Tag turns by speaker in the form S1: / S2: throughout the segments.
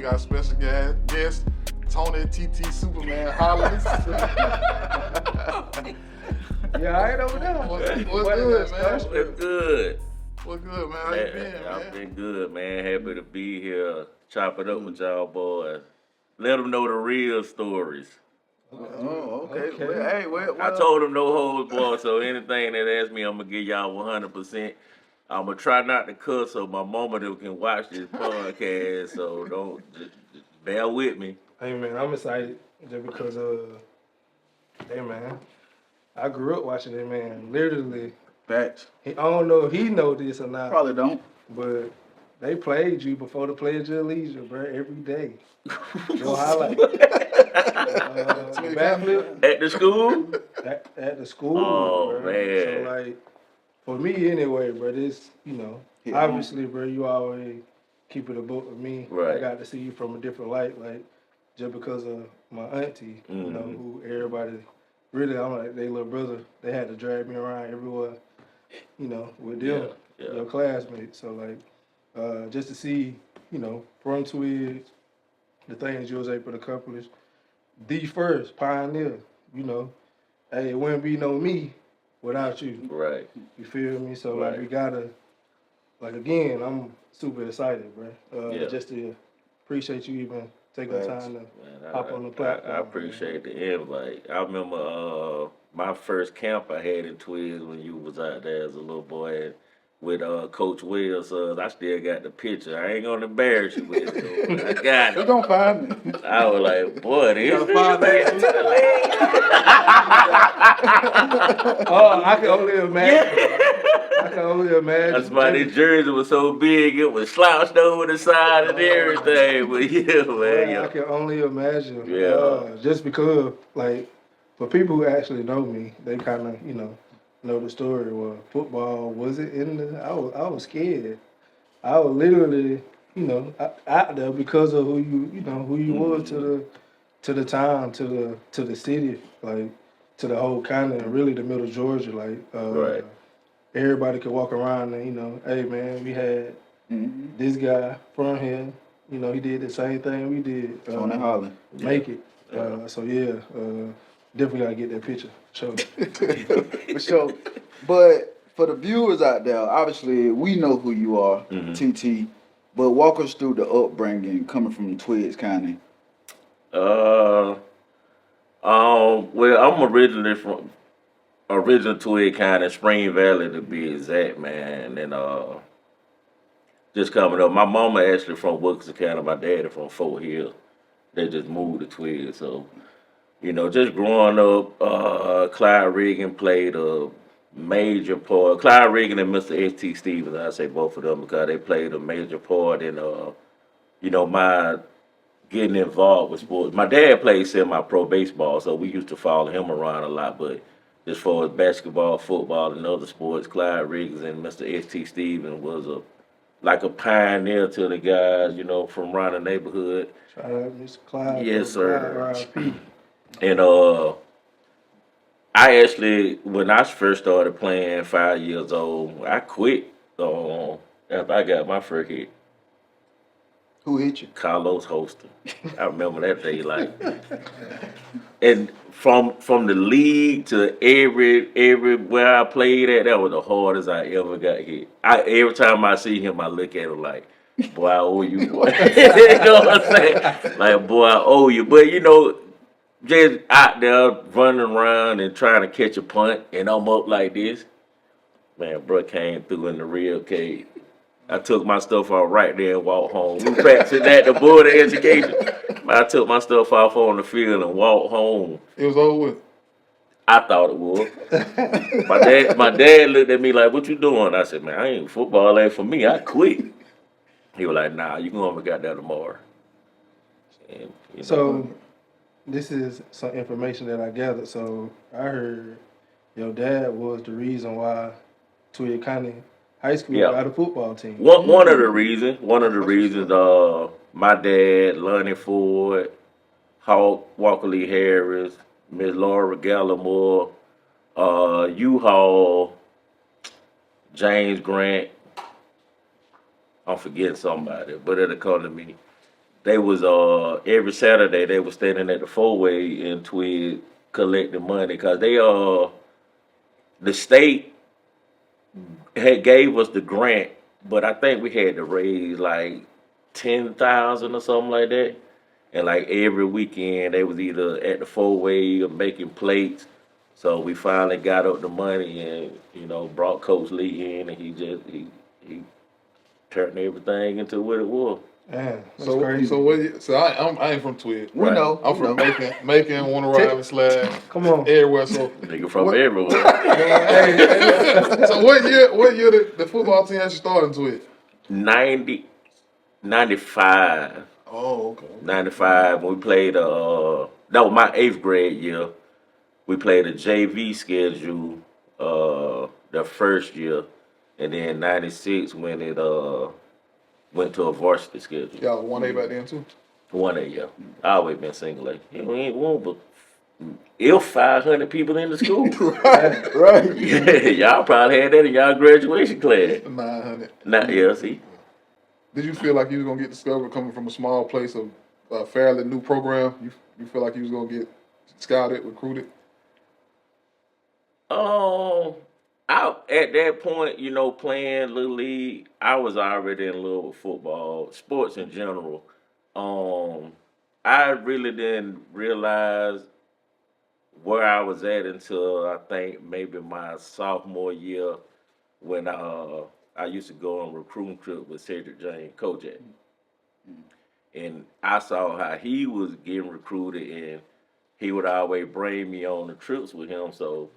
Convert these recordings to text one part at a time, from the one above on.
S1: got a special guest, Tony TT Superman Hollings.
S2: Yeah, I ain't over there.
S1: What's good, man?
S3: What's good?
S1: What's good, man? How you been, man?
S3: I've been good, man. Happy to be here, chop it up with y'all boys. Let them know the real stories.
S1: Oh, okay. Well, hey, well,
S3: I told them no holds barred, so anything that asks me, I'm going to give y'all 100%. I'm going to try not to cuss so my mama can watch this podcast, so just bear with me.
S2: Hey, man, I'm excited just because, hey, man, I grew up watching that man. Literally,
S1: Facts.
S2: I don't know if he know this or not.
S1: Probably don't.
S2: But they played you before the Pledge of Allegiance, bro, every day. Your highlight. Backflip.
S3: At the school?
S2: At the school,
S3: Oh,
S2: bro.
S3: man.
S2: So, like, for me anyway, bro, this, obviously, bro, you always keep it a book with me.
S3: Right.
S2: I got to see you from a different light, like, just because of my auntie, who everybody, really, I'm like, they little brother, they had to drag me around everywhere, with them, your classmates. So, like, just to see, from Twiggs, the things you was able to accomplish, the first pioneer, hey, it wouldn't be no me without you.
S3: Right.
S2: You feel me? So,
S3: Right.
S2: like, we gotta, like, again, I'm super excited, bro. Just to appreciate you even taking the time to hop on the platform.
S3: I appreciate the invite. I remember my first camp I had in Twiggs when you was out there as a little boy with Coach Wells. I still got the picture. I ain't gonna embarrass you with it, though, but I got it.
S1: You're gonna find me.
S3: I was like, boy, this
S1: You gotta find that.
S3: to the league.
S2: Oh, I can only imagine. I can only imagine.
S3: That's why this jersey was so big, it was slouched over the side and everything. But yeah, man,
S2: I can only imagine.
S3: Yeah.
S2: Just because, like, for people who actually know me, they kind of, know the story. Well, football wasn't in the. I was scared. I was literally, out there because of who you was to the town, to the city, like to the whole county, and really the middle of Georgia, like.
S3: Right.
S2: Everybody could walk around and, hey, man, we had this guy from here. He did the same thing we did.
S1: Tony Holling.
S2: Make it. So, definitely got to get that picture. Sure.
S1: For sure. But for the viewers out there, obviously, we know who you are, TT. But walk us through the upbringing coming from Twiggs County.
S3: Well, I'm originally from Twiggs County, Spring Valley to be exact, man. And just coming up, my mama actually from Wilkinson County, my daddy from Fort Hill. They just moved to Twiggs, so just growing up, Clyde Regan played a major part. Clyde Regan and Mr. S.T. Stevens, I say both of them because they played a major part in my getting involved with sports. My dad played semi-pro baseball, so we used to follow him around a lot, but as far as basketball, football, and other sports, Clyde Riggs and Mr. S.T. Stevens was a pioneer to the guys, from around the neighborhood.
S2: Shout out Mr. Clyde.
S3: Yes, sir.
S2: Clyde,
S3: and I actually, when I first started playing 5 years old, I quit after I got my first hit.
S1: Who hit you?
S3: Carlos Holston. I remember that day, and from the league to everywhere I played at, that was the hardest I ever got hit. Every time I see him, I look at him like, boy, I owe you. Boy. You know what I'm saying? Like, boy, I owe you. But just out there running around and trying to catch a punt, and I'm up like this. Man, bro came through in the real cage. I took my stuff off right there and walked home. We practicing at the Board of Education. I took my stuff off on the field and walked home.
S1: It was over with.
S3: I thought it was. My dad looked at me like, "What you doing?" I said, "Man, football ain't for me. I quit." He was like, "Nah, you gonna got that tomorrow." And,
S2: So, this is some information that I gathered. So, I heard your dad was the reason why Twiggs County High School got a football team.
S3: One of the reasons, my dad, Lonnie Ford, Hawk, Walker Lee Harris, Miss Laura Gallimore, U-Haul, James Grant. I'm forgetting somebody, but it'll come to me. they was every Saturday they was standing at the four-way in Twiggs collecting money because the state had gave us the grant, but I think we had to raise like 10,000 or something like that. And like every weekend they was either at the four-way or making plates. So we finally got up the money and, brought Coach Lee in and he turned everything into what it was.
S2: Man, that's crazy.
S4: So I ain't from Twiggs.
S1: We know.
S4: I'm from Macon, Warner Robin, Slad.
S2: Come on.
S4: Everywhere. So
S3: Nigga from everywhere.
S4: so what year the football team actually started in Twiggs?
S3: 95.
S4: Oh, okay.
S3: 95, when we played, that was my 8th grade year. We played a JV schedule the first year, and then 96 when it went to a varsity schedule.
S4: Y'all 1A back then too?
S3: 1A, yeah. I always been single A. You ain't one, but if 500 people in the school.
S1: Right.
S3: Yeah, y'all probably had that in y'all graduation class.
S4: 900.
S3: Yeah, see.
S4: Did you feel like you was gonna get discovered coming from a small place of a fairly new program? You feel like you was gonna get scouted, recruited?
S3: At that point, playing Little League, I was already in love with football, sports in general. I really didn't realize where I was at until I think maybe my sophomore year when I used to go on recruiting trip with Cedric James, collegiate. And I saw how he was getting recruited and he would always bring me on the trips with him. So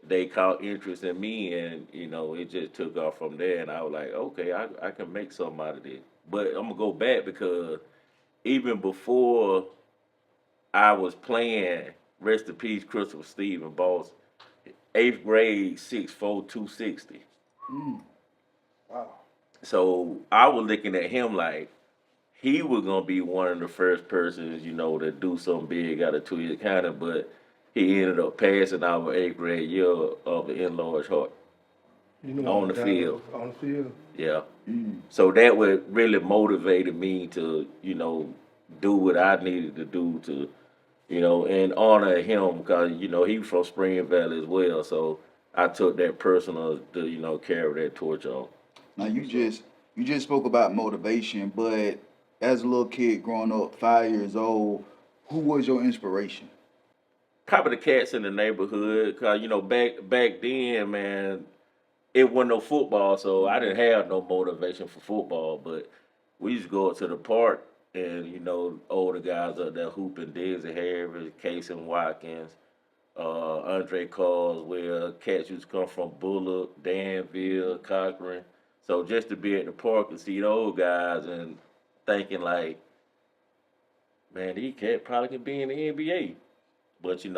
S3: they caught interest in me and, it just took off from there. And I was like, okay, I can make something out of this. But I'm going to go back because even before I was playing, rest in peace, Christopher Stephen, boss, 8th grade, 6'4", 260.
S4: Wow.
S3: So I was looking at him like he was gonna be one of the first persons, to do something big out of Twiggs County, but he ended up passing our 8th grade year of an enlarged heart on the field.
S2: On the field.
S3: Yeah. So that would really motivated me to, do what I needed to do to, and honor him because, he was from Spring Valley as well. So I took that personal to, carry that torch on.
S1: Now you just spoke about motivation, but as a little kid growing up, 5 years old, who was your inspiration?
S3: Probably the cats in the neighborhood, cause back then, man, it wasn't no football, so I didn't have no motivation for football. But we used to go up to the park, and older guys up there hooping, Dizzy Harris, Casey Watkins, Andre Carswell, cats used to come from Bullock, Danville, Cochran. So just to be at the park and see those guys and thinking like, man, these cats probably can be in the NBA. But, it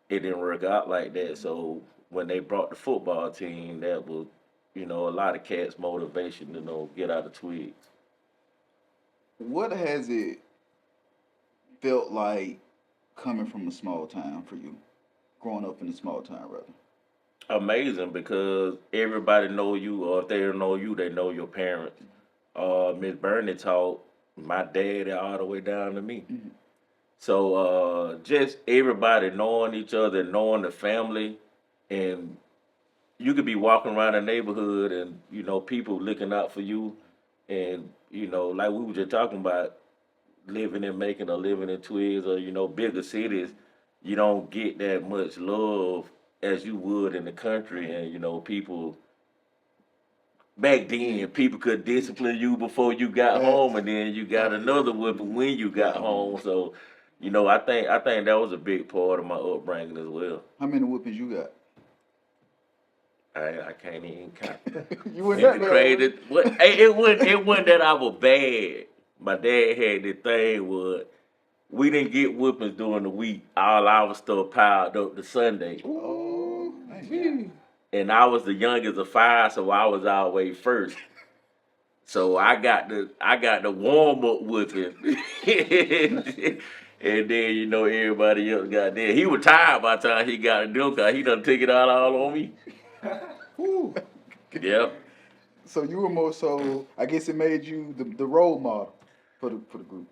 S3: didn't work out like that. So when they brought the football team, that was, a lot of cats' motivation to, get out of Twiggs.
S1: What has it felt like coming from a small town for you? Growing up in a small town, rather?
S3: Amazing because everybody know you, or if they don't know you, they know your parents. Miss Bernie taught my daddy all the way down to me. Mm-hmm. So just everybody knowing each other, knowing the family, and you could be walking around the neighborhood and, people looking out for you. And, like we were just talking about, living in Macon or living in Twiggs or, bigger cities, you don't get that much love as you would in the country. And, people, back then, people could discipline you before you got home, and then you got another whipping when you got home. So, I think that was a big part of my upbringing as well.
S1: How many whippings you got?
S3: I can't even count.
S1: You were that
S3: crazy. It wasn't that I was bad. My dad had this thing where we didn't get whippings during the week. All our stuff piled up to Sunday.
S1: Oh, man.
S3: And I was the youngest of 5, so I was always first. So I got the warm up whipping. And then, everybody else got there. He was tired by the time he got it done because he done took it out all on me. Yeah.
S1: So you were more so, I guess it made you the role model. for the group?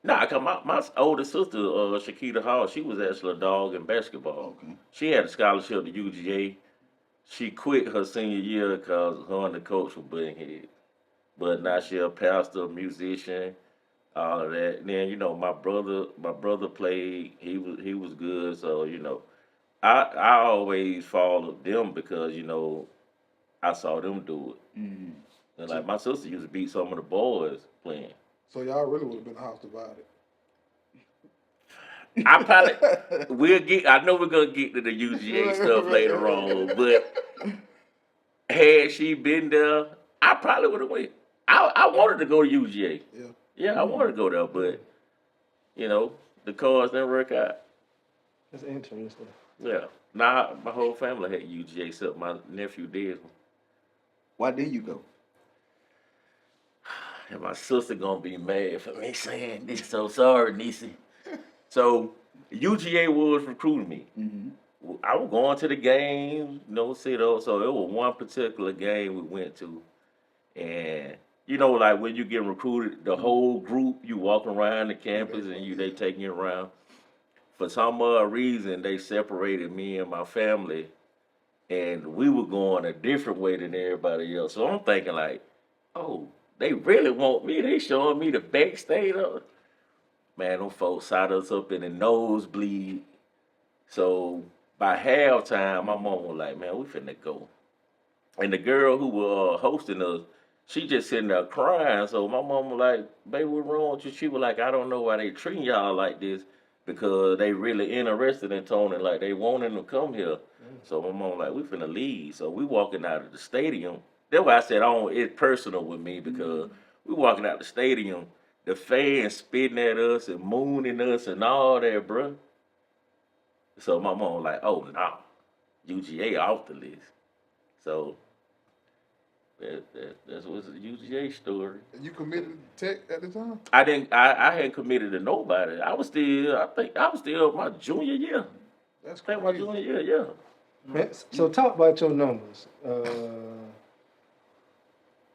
S3: Nah, cause my older sister, Shakita Hall, she was actually a dog in basketball.
S1: Okay.
S3: She had a scholarship to UGA. She quit her senior year because her and the coach were butting heads. But now she a pastor, musician, all of that. And then my brother played. He was good. So I always followed them because I saw them do it.
S1: Mm.
S3: And like my sister used to beat some of the boys playing.
S4: So y'all really would have been house divided.
S3: I probably I know we're gonna get to the UGA stuff later on, but had she been there, I probably would have went. I wanted to go to UGA.
S4: Yeah.
S3: Yeah, I wanted to go there, but the cards didn't work out.
S2: That's interesting.
S3: Yeah. Nah, my whole family had UGA except my nephew did.
S1: Why didn't you go?
S3: And my sister gonna be mad for me saying this. So sorry, Niecy. So UGA was recruiting me.
S1: Mm-hmm.
S3: I was going to the games, sit-ups. So it was one particular game we went to, and like when you get recruited, the whole group you walk around the campus and they taking you around. For some other reason, they separated me and my family, and we were going a different way than everybody else. So I'm thinking like, oh, they really want me. They showing me the backstage of it. Man, them folks sat us up in the nosebleed. So by halftime, my mom was like, man, we finna go. And the girl who was hosting us, she just sitting there crying. So my mom was like, baby, what's wrong with you? She was like, I don't know why they treating y'all like this because they really interested in Tony. Like, they want him to come here. So my mom was like, we finna leave. So we walking out of the stadium. That's why I said it's personal with me because we walking out the stadium. The fans spitting at us and mooning us and all that, bruh. So my mom was like, oh, no. UGA off the list. So that's what's the UGA story.
S4: And you committed to Tech at the time?
S3: I hadn't committed to nobody. I think I was still my junior year.
S4: That's
S3: I think
S4: crazy.
S3: my junior year, yeah.
S2: Man, so talk about your numbers.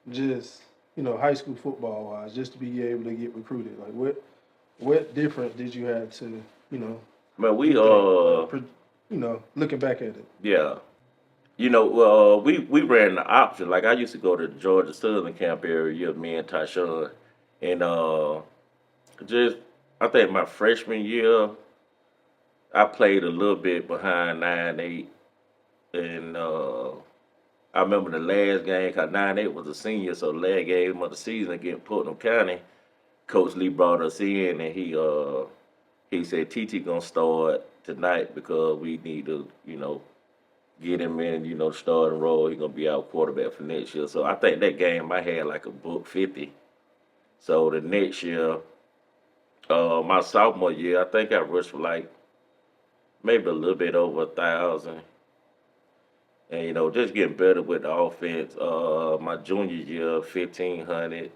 S2: Just high school football wise, just to be able to get recruited. Like what difference did you have to
S3: But we
S2: looking back at it.
S3: yeah. We ran the option. Like I used to go to the Georgia Southern camp every year, me and Tyshawn. And I think my freshman year, I played a little bit behind 9-8. And I remember the last game, because 9-8 was a senior, so the last game of the season against Putnam County, Coach Lee brought us in and he said, TT gonna start tonight because we need to, get him in, starting role. He's gonna be our quarterback for next year. So I think that game I had like a $150. So the next year, my sophomore year, I think I rushed for like maybe a little bit over 1,000. And just getting better with the offense. My junior year, 1,500,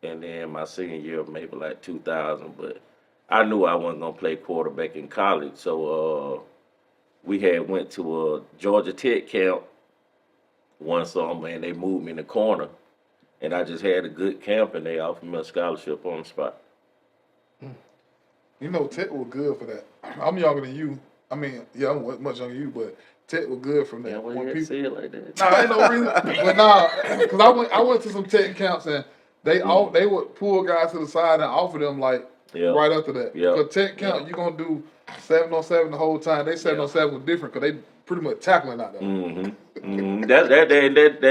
S3: and then my senior year, maybe like 2,000. But I knew I wasn't gonna play quarterback in college, so we had went to a Georgia Tech camp one summer, and they moved me in the corner, and I just had a good camp, and they offered me a scholarship on the spot.
S4: Tech was good for that. I'm younger than you. I mean, yeah, I'm much younger than you, but Tech was good from that.
S3: Yeah, well, you say it like that.
S4: Nah, ain't no reason. But nah, because I went to some Tech camps and they would pull guys to the side and offer them like right after that.
S3: Yeah.
S4: Because Tech camp, you're gonna do 7-on-7 the whole time. They 7-on-7 was different because they pretty much tackling out there.
S3: Mm-hmm. That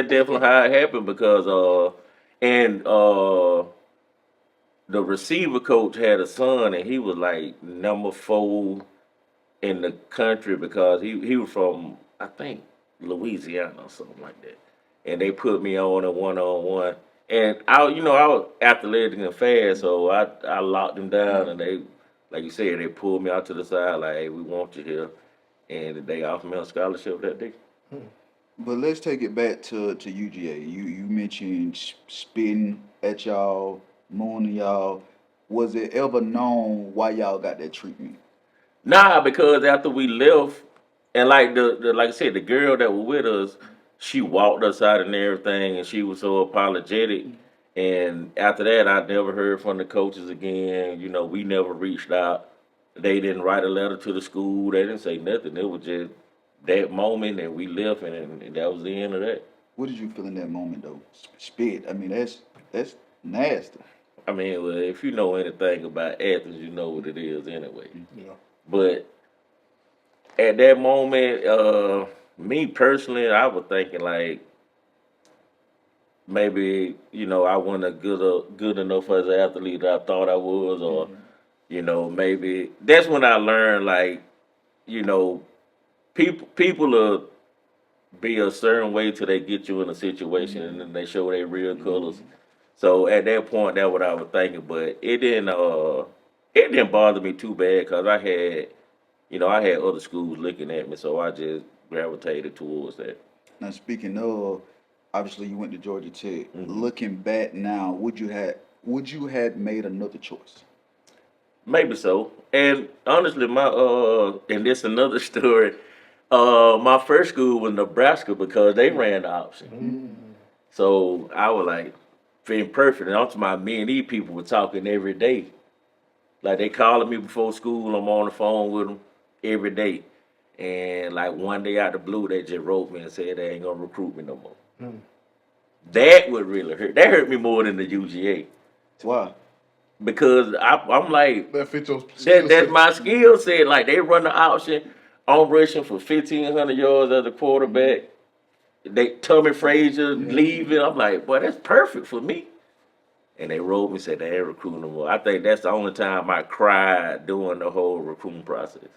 S3: definitely how it happened because the receiver coach had a son and he was like number 4 in the country because he was from I think Louisiana or something like that, and they put me on a 1-on-1, and I was athletic and fast, so I locked them down, and they, like you said, they pulled me out to the side like, hey, we want you here, and they offered me a scholarship that day.
S1: But let's take it back to UGA. You mentioned spitting at y'all, mooning y'all. Was it ever known why y'all got that treatment?
S3: Nah, because after we left, and like like I said, the girl that was with us, she walked us out and everything, and she was so apologetic. And after that, I never heard from the coaches again. You know, we never reached out. They didn't write a letter to the school. They didn't say nothing. It was just that moment, and we left, and that was the end of that.
S1: What did you feel in that moment though? Spit. I mean, that's nasty.
S3: I mean, well, if you know anything about Athens, you know what it is anyway.
S4: Yeah.
S3: But at that moment, me personally, I was thinking like maybe I wasn't a good enough as an athlete that I thought I was, or maybe that's when I learned like you know people will be a certain way till they get you in a situation and then they show their real colors. So at that point, that's what I was thinking. But it didn't bother me too bad because I had other schools looking at me, so I just gravitated towards that.
S1: Now speaking of, obviously you went to Georgia Tech.
S3: Mhm.
S1: Looking back now, would you have made another choice?
S3: Maybe so. And honestly, and this another story. My first school was Nebraska because they ran the option. So I was like, feeling perfect. And I'm talking about me and these people were talking every day. Like they calling me before school. I'm on the phone with them every day. And like one day out the blue, they just wrote me and said they ain't gonna recruit me no more. That would really hurt. That hurt me more than the UGA
S1: Why?
S3: because I'm like,
S4: That fit your skill
S3: that's
S4: set.
S3: my skill set. Like they run the option. I'm rushing for 1,500 yards as a quarterback. They Tommy Frazier leaving. I'm like, boy, that's perfect for me. And they wrote me and said they ain't recruiting no more. I think that's the only time I cried during the whole recruiting process.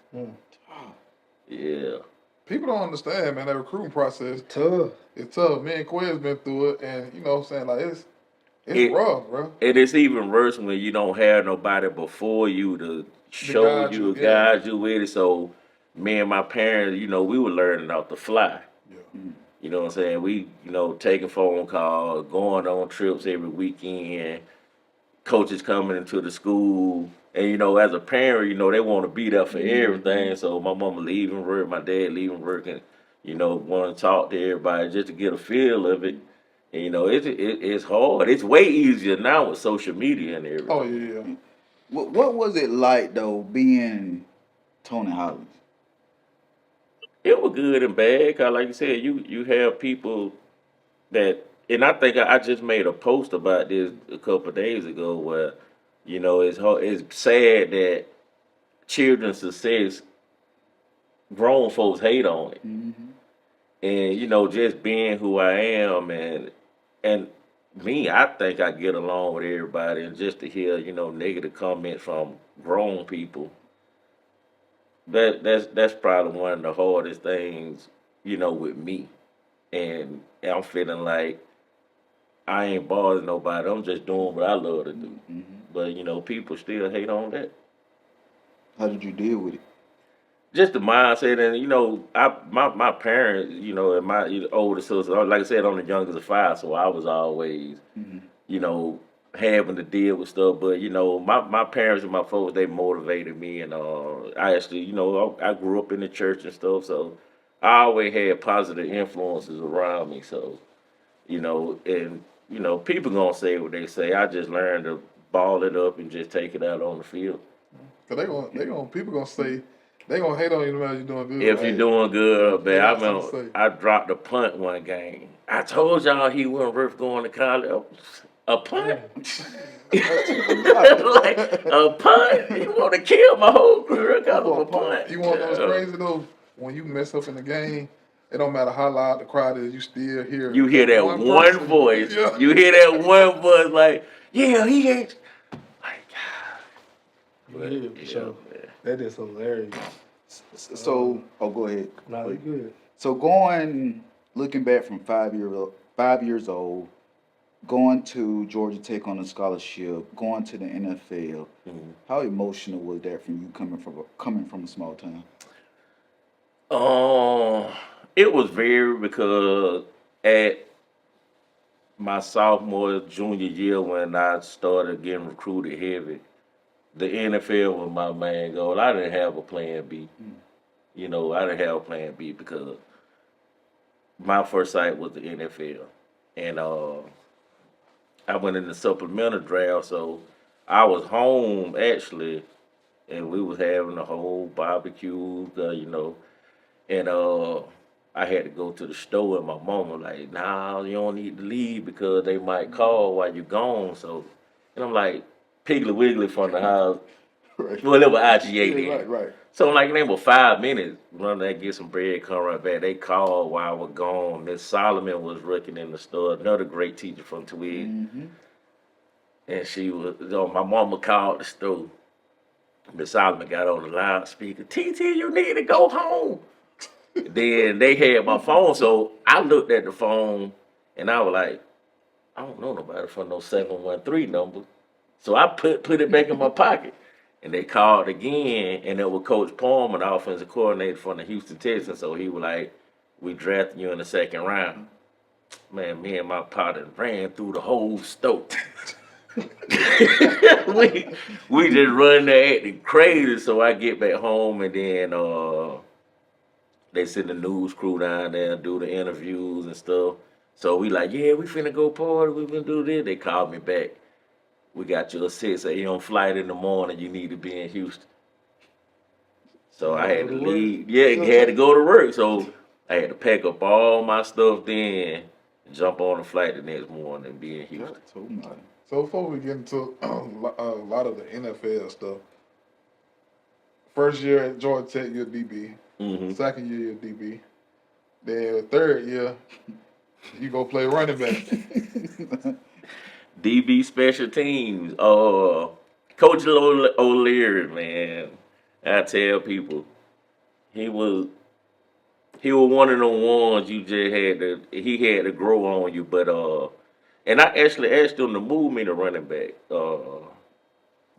S3: Yeah.
S4: People don't understand, man, that recruiting process.
S2: Tough.
S4: It's tough. Me and Quiz been through it, and you know what I'm saying? Like, it's
S3: It-
S4: rough, bro.
S3: And it's even worse when you don't have nobody before you to show
S4: guide
S3: you,
S4: you, yeah.
S3: guide you with it. So me and my parents, we were learning off the fly.
S4: Yeah.
S3: You know what I'm saying? We, taking phone calls, going on trips every weekend, coaches coming into the school. And, as a parent, they want to be there for everything. So my mama leaving work, my dad leaving work, and, want to talk to everybody just to get a feel of it. And, it's hard. It's way easier now with social media and everything.
S4: Oh, yeah.
S1: What was it like though being Tony Hollings?
S3: It was good and bad, cause like you said, you have people that, and I think I just made a post about this a couple of days ago, where it's hard, it's sad that children's success, grown folks hate on it, and just being who I am, and me, I think I get along with everybody, and just to hear negative comments from grown people. That's probably one of the hardest things, with me. And I'm feeling like I ain't bothering nobody. I'm just doing what I love to do. But people still hate on that.
S1: How did you deal with it?
S3: Just the mindset, and my parents, and my older sister. Like I said, I'm the youngest of five, so I was always, having to deal with stuff. But my parents and my folks, they motivated me, and I actually, I grew up in the church and stuff, so I always had positive influences around me. So and people gonna say what they say. I just learned to ball it up and just take it out on the field.
S4: Cause people gonna say, they gonna hate on you no matter you're doing good.
S3: If you're doing good,
S4: They
S3: man, I
S4: got something to
S3: remember
S4: say.
S3: I dropped a punt one game. I told y'all he wasn't worth going to college. A punt? Like a punt? You want to kill my whole career because of a punt?
S4: You want those
S3: Yeah.
S4: crazy though? When you mess up in the game, it don't matter how loud the crowd is, you still hear.
S3: You hear that one
S4: person.
S3: voice.
S4: Yeah.
S3: You hear that one voice like, yeah, he ain't. Like, but,
S2: Yeah, for sure.
S3: man.
S2: That is hilarious.
S1: So, go ahead.
S2: Nah, you good.
S1: So looking back from 5 years old, going to Georgia Tech on a scholarship, going to the NFL. How emotional was that from you coming from a small town?
S3: It was very because at my sophomore, junior year when I started getting recruited heavy, the NFL was my main goal. I didn't have a plan B. I didn't have a plan B because my first sight was the NFL. And I went in the supplemental draft, so I was home actually, and we was having a whole barbecue, and I had to go to the store, and my mom was like, "Nah, you don't need to leave because they might call while you're gone." So, and I'm like, Piggly Wiggly from the house,
S1: Right.
S3: well, it was IGA then.
S1: Yeah, right.
S3: So I'm like, they were 5 minutes, run there, get some bread, come right back. They called while I was gone. Miss Solomon was working in the store, another great teacher from Twiggs.
S1: Mm-hmm.
S3: And she was, my mama called the store. Miss Solomon got on the loudspeaker, TT, you need to go home. Then they had my phone, so I looked at the phone and I was like, I don't know nobody from no 713 number. So I put it back in my pocket. And they called again, and it was Coach Palmer, the offensive coordinator from the Houston Texans. So he was like, we drafted you in the second round. Man, me and my partner ran through the whole store. we just run there acting crazy. So I get back home, and then they send the news crew down there and do the interviews and stuff. So we like, yeah, we finna go party, we finna do this. They called me back. We got you a 6 a.m. flight in the morning. You need to be in Houston. So I had to leave. Yeah, had to go to work. So I had to pack up all my stuff then, and jump on the flight the next morning and be in Houston.
S4: So before we get into a lot of the NFL stuff, first year at Georgia Tech, you're a DB.
S3: Mm-hmm.
S4: Second year, you're a DB. Then third year, you go play running back.
S3: DB special teams. Coach O'Leary, man. I tell people, he was one of the ones you just had to grow on you. But and I actually asked him to move me to running back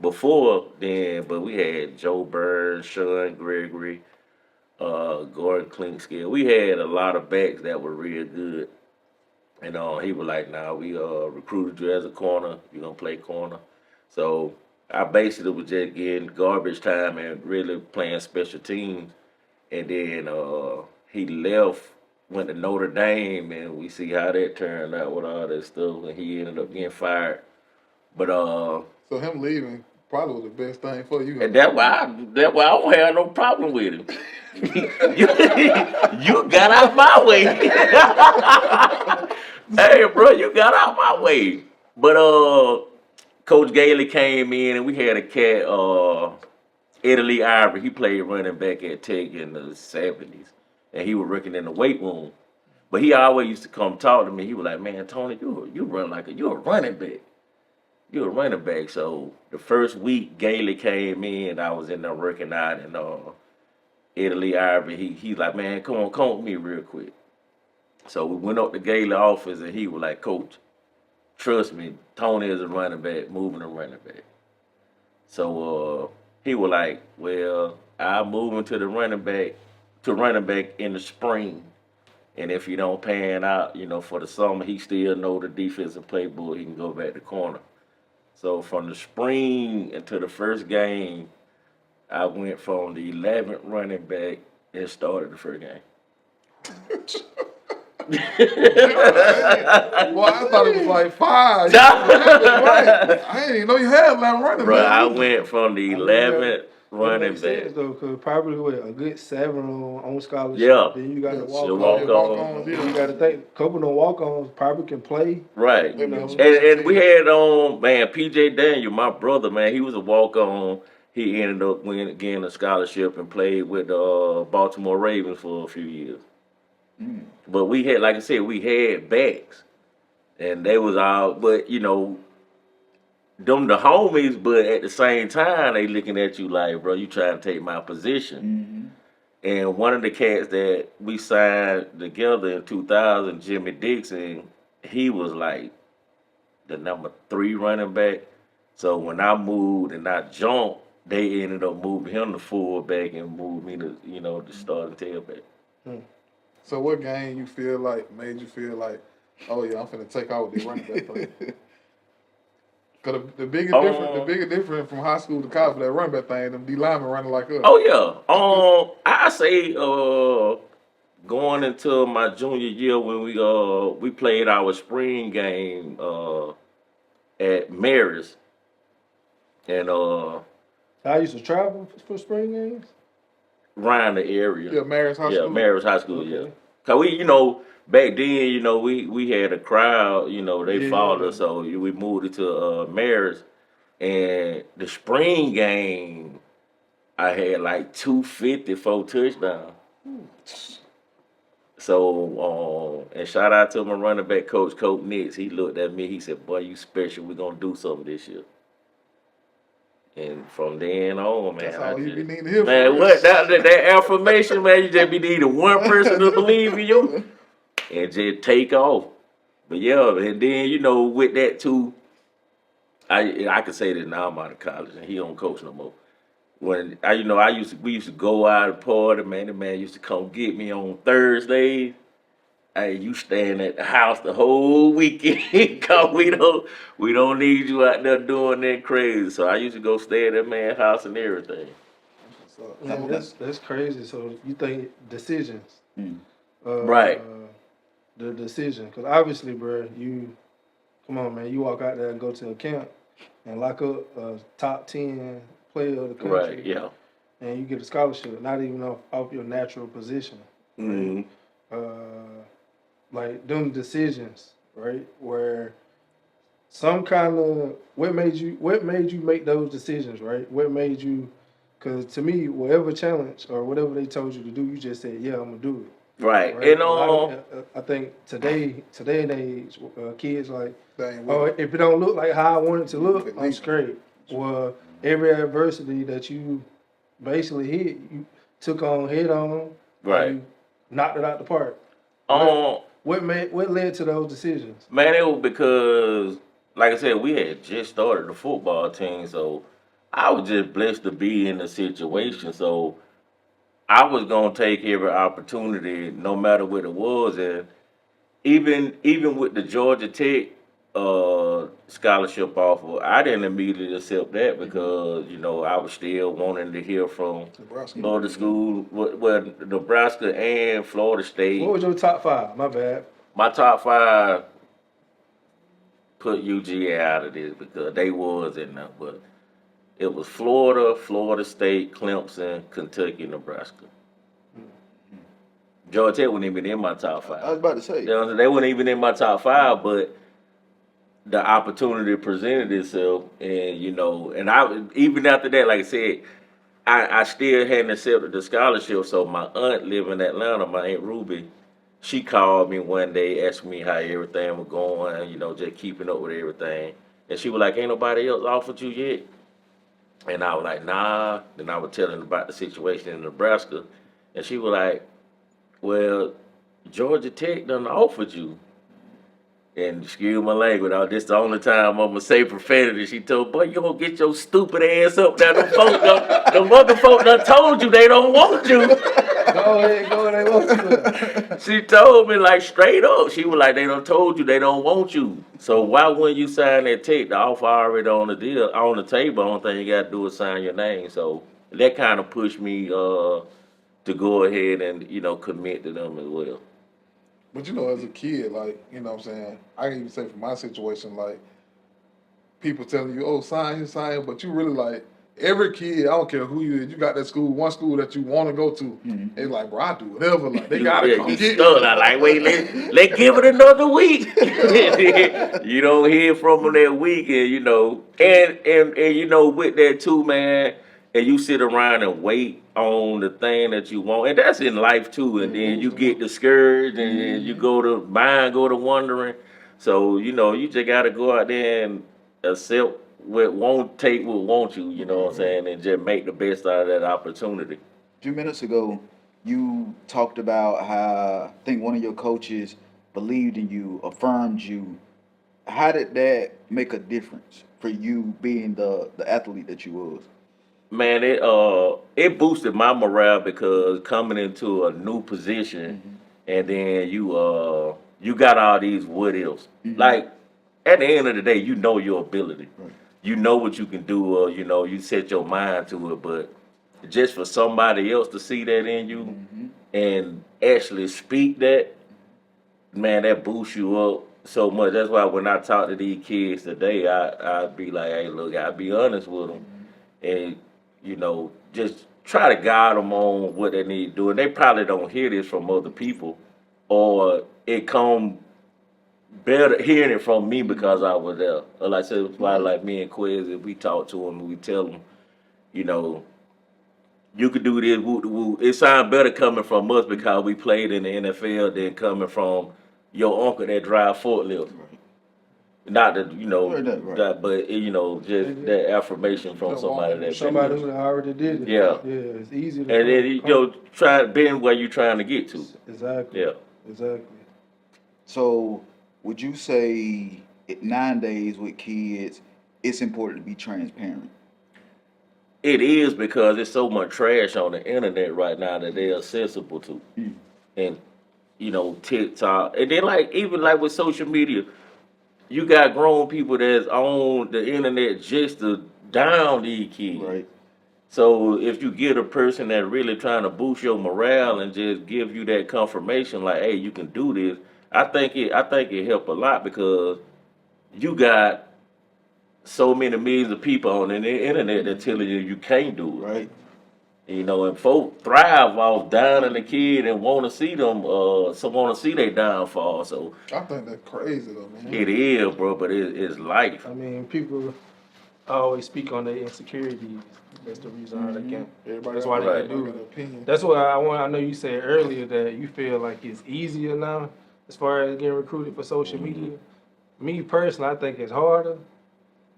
S3: before then. But we had Joe Burns, Sean Gregory, Gordon Klinkskill. We had a lot of backs that were real good. And he was like, nah, we recruited you as a corner. You're going to play corner. So I basically was just getting garbage time and really playing special teams. And then he left, went to Notre Dame, and we see how that turned out with all that stuff. And he ended up getting fired. But
S4: so him leaving probably was the best thing for you.
S3: And that's why I don't have no problem with him. you got out my way. Hey, bro, you got out my way. But Coach Gailey came in, and we had a cat, Italy Ivory. He played running back at Tech in the 70s, and he was working in the weight room. But he always used to come talk to me. He was like, man, Tony, you run like you're a running back. You're a running back. So the first week Gailey came in, I was in there working out, and Italy Ivory, he's like, man, come with me real quick. So we went up to Gailey office, and he was like, Coach, trust me, Tony is a running back, moving a running back. So he was like, well, I'll move him to running back in the spring. And if you don't pan out, for the summer, he still know the defensive playbook, he can go back to corner. So from the spring until the first game, I went from the 11th running back and started the first game.
S4: Well, I thought it was like 5. I didn't even know you had 11 running
S3: Bro,
S4: backs.
S3: I went from the 11th running back.
S2: Though, cause probably a good 7 on scholarship.
S3: Yeah.
S2: Then you got to walk
S3: on.
S2: You got to think a couple of walk-ons probably can play.
S3: Right. And we had PJ Daniel, my brother, man, he was a walk-on. He ended up getting a scholarship and played with Baltimore Ravens for a few years. But we had, like I said, we had backs, and they was all, but them the homies, but at the same time they looking at you like, bro, you trying to take my position. Mm-hmm. And one of the cats that we signed together in 2000, Jimmy Dixon, he was like the number 3 running back. So when I moved and I jumped, they ended up moving him to fullback and moved me to, the starting tailback.
S4: So what game made you feel like, oh yeah, I'm finna take out with the running back play? Cause the bigger difference from high school to college for that running back thing, them D linemen running like us.
S3: Oh yeah. I say going into my junior year when we played our spring game at Mary's, and
S2: I used to travel for spring games.
S3: around the area.
S4: Yeah, Mary's High
S3: Yeah,
S4: School.
S3: Mary's High School.
S2: Okay.
S3: Yeah, cause we, back then, we had a crowd. They followed us, so we moved it to Mary's, and the spring game, I had like 254 touchdowns. So, and shout out to my running back coach, Coach Nix. He looked at me. He said, "Boy, you special. We're gonna do something this year." And from then on, man,
S4: That's all you be needing to hear.
S3: man,
S4: from
S3: what
S4: us.
S3: that affirmation, man? You just be needing one person to believe in you, and just take off. But yeah, and then with that too, I can say that now I'm out of college and he don't coach no more. When we used to go out and party, man. The man used to come get me on Thursdays. Hey, you staying at the house the whole weekend, cause we don't need you out there doing that crazy. So I used to go stay at that man's house and everything.
S4: So,
S2: Man, that's crazy. So you think decisions,
S3: Right.
S2: The decision, because obviously, bro, come on, man, you walk out there and go to a camp and lock up a top 10 player of the country,
S3: Right. Yeah.
S2: and you get a scholarship, not even off your natural position.
S3: Mm-hmm.
S2: Like them decisions, right? Where some kind of what made you make those decisions, right? What made you? Because to me, whatever challenge or whatever they told you to do, you just said, "Yeah, I'm gonna do it."
S3: Right.
S2: Right?
S3: And
S2: I think today and age, kids like,
S4: dang,
S2: oh, if it don't look like how I want it to look, I'm
S4: Leave.
S2: straight. Well, every adversity that you basically hit, you took on head on,
S3: Right.
S2: and you knocked it out the park. What led to those decisions?
S3: Man, it was because, like I said, we had just started the football team, so I was just blessed to be in the situation. So I was gonna take every opportunity, no matter what it was, and even with the Georgia Tech scholarship offer, I didn't immediately accept that because I was still wanting to hear from
S4: Nebraska.
S3: other schools, well, Nebraska and Florida State.
S2: What was your top 5? My bad.
S3: My top 5 put UGA out of this because they was in there, but it was Florida, Florida State, Clemson, Kentucky, Nebraska. Georgia Tech wasn't even in my top 5.
S1: I was about to say.
S3: They weren't even in my top 5, but the opportunity presented itself, and I even after that, like I said, I still hadn't accepted the scholarship. So my aunt living in Atlanta, my Aunt Ruby, she called me one day, asked me how everything was going, just keeping up with everything. And she was like, "Ain't nobody else offered you yet?" And I was like, "Nah." Then I was telling her about the situation in Nebraska, and she was like, "Well, Georgia Tech done offered you." And excuse my language, this the only time I'm gonna say profanity. She told, "Boy, you gonna get your stupid ass up there. The mother folk done told you they don't want you."
S2: Go ahead, they want you.
S3: She told me like straight up. She was like, "They done told you they don't want you. So why wouldn't you sign that Tech? The offer already on the deal, on the table. Only thing you gotta do is sign your name." So that kind of pushed me to go ahead and commit to them as well.
S4: But as a kid, like, what I'm saying, I can even say from my situation, like, people telling you, "Oh, sign here," but you really like, every kid, I don't care who you is, you got that school, one school that you want to go to. Mm-hmm. They like, "Bro, I do whatever." Like, they gotta come get me.
S3: I like, wait, let's give it another week. You don't hear from them that week, and and with that too, man. And you sit around and wait on the thing that you want, and that's in life too. And then you get discouraged, and then you go to wondering. So you just gotta go out there and accept what won't take what won't you. You know what I'm saying, and just make the best out of that opportunity.
S1: A few minutes ago, you talked about how I think one of your coaches believed in you, affirmed you. How did that make a difference for you being the athlete that you was?
S3: Man, it boosted my morale because coming into a new position, and then you got all these what ifs. Like at the end of the day, you know your ability, you know what you can do, or you set your mind to it. But just for somebody else to see that in you and actually speak that, man, that boosts you up so much. That's why when I talk to these kids today, I'd be like, hey, look, I'll be honest with them, and just try to guide them on what they need to do. And they probably don't hear this from other people, or it come better hearing it from me because I was there. Or like I said, it's why like me and Quiz, if we talk to them, we tell them, you could do this. Woo, woo. It sounds better coming from us because we played in the NFL than coming from your uncle that drive forklift.
S1: Right.
S3: Not that
S1: Right.
S3: that, but just that affirmation from somebody
S2: somebody who already did it.
S3: Yeah.
S2: It's easy to.
S3: And then try being where you're trying to get to.
S2: Exactly.
S3: Yeah.
S2: Exactly.
S1: So, would you say nowadays with kids, it's important to be transparent?
S3: It is because there's so much trash on the internet right now that they're accessible to. And, TikTok. And then even with social media, you got grown people that's on the internet just to down these kids.
S1: Right.
S3: So if you get a person that really trying to boost your morale and just give you that confirmation like, hey, you can do this, I think it help a lot because you got so many millions of people on the internet that telling you can't do it.
S1: Right.
S3: And folk thrive off downing the kid and want to see them, want to see their downfall. So
S4: I think that's crazy though, man.
S3: it is, bro, but it's life.
S2: I mean, people always speak on their insecurities. That's the reason why they can't.
S4: Everybody
S2: That's why they
S3: Right.
S2: can do
S4: got an
S2: it.
S4: opinion.
S2: That's what I know you said earlier that you feel like it's easier now as far as getting recruited for social media. Me personally, I think it's harder,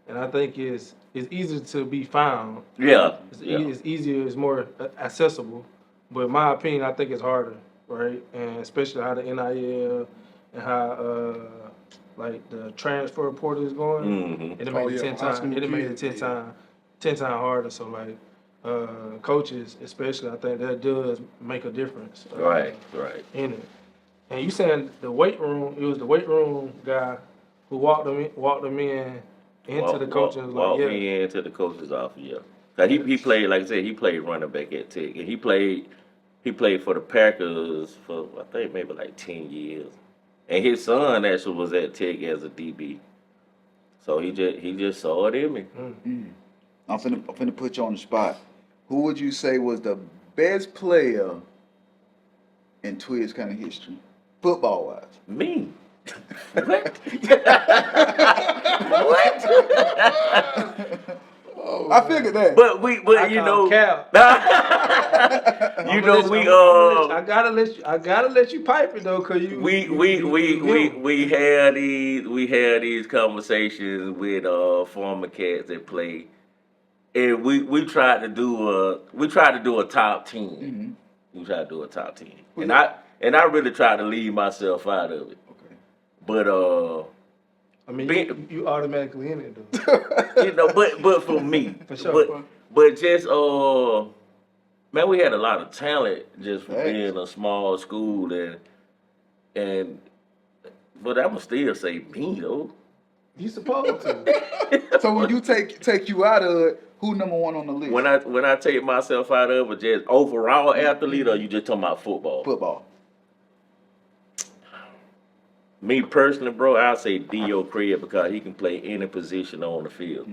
S2: and I think it's easier to be found.
S3: Yeah.
S2: It's easier, it's more accessible. But in my opinion, I think it's harder, right? And especially how the NIL and how the transfer portal is going.
S3: Mm-hmm.
S2: It'll make it 10
S4: high
S2: times.
S4: school
S2: It'll make it
S4: kids,
S2: 10 times harder. So coaches, especially, I think that does make a difference.
S3: Right.
S2: In it. And you saying the weight room? It was the weight room guy who walked them in into the coach and was
S3: Walked
S2: like,
S3: me into the coach's office, yeah. 'Cause he played, like I said, he played running back at Tech, and he played for the Packers for I think maybe like 10 years, and his son actually was at Tech as a DB, so he just saw it in me.
S1: I'm finna put you on the spot. Who would you say was the best player in Twiggs County history, football wise?
S3: Me. What? What?
S1: I figured that.
S3: But we
S2: Cap.
S3: we
S2: I gotta let you pipe it though, cause you.
S3: we had these conversations with former cats that play, and we tried to do a top 10.
S1: Mm-hmm.
S3: We tried to do a top 10, and I really tried to leave myself out of it.
S1: Okay.
S3: But
S2: I mean, you automatically in it though.
S3: but for me,
S2: For sure.
S3: but just man, we had a lot of talent just for
S1: Thanks.
S3: being a small school and but I'ma still say me though.
S2: You supposed to.
S1: So when you take you out of it, who number one on the list?
S3: When I take myself out of it, just overall athlete, or you just talking about football?
S1: Football.
S3: Me personally, bro, I'll say D.O. Craig because he can play any position on the field.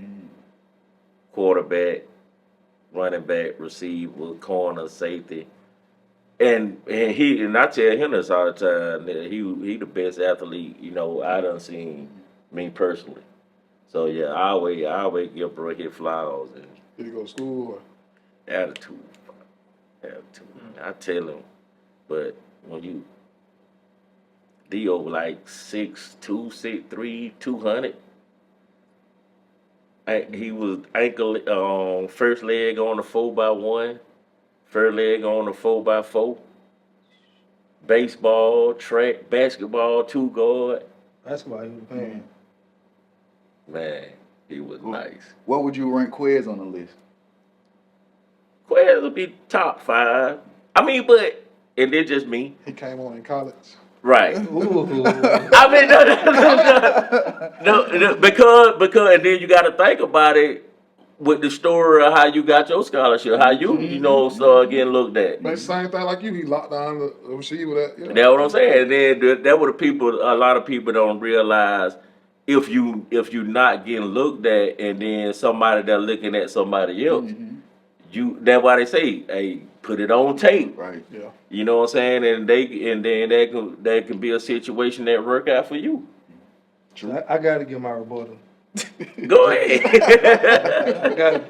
S3: Quarterback, running back, receiver, corner, safety. And I tell him this all the time that he the best athlete, I done seen, me personally. So yeah, I always give bro his flowers and
S4: Did he go to school or?
S3: attitude. I tell him, but when you D.O. like 6'2", 6'3", 200. He was ankle first leg on the 4x1, first leg on the 4x4. Baseball, track, basketball, 2 guard.
S2: Basketball, he was playing.
S3: Man, he was nice.
S1: What would you rank Quiz on the list?
S3: Quez would be top 5. I mean, and then just me.
S4: He came on in college.
S3: Right.
S2: Ooh.
S3: I mean, no, because, and then you got to think about it. with the story of how you got your scholarship, how you know, started getting looked at.
S4: But same thing like you, he locked down the receiver.
S3: That's what I'm saying. Then that what a lot of people don't realize. If you not getting looked at, and then somebody that looking at somebody else, that's why they say, hey, put it on tape.
S1: Right.
S4: Yeah.
S3: You know what I'm saying? And then that can be a situation that work out for you.
S2: True. I gotta give my rebuttal.
S3: Go ahead.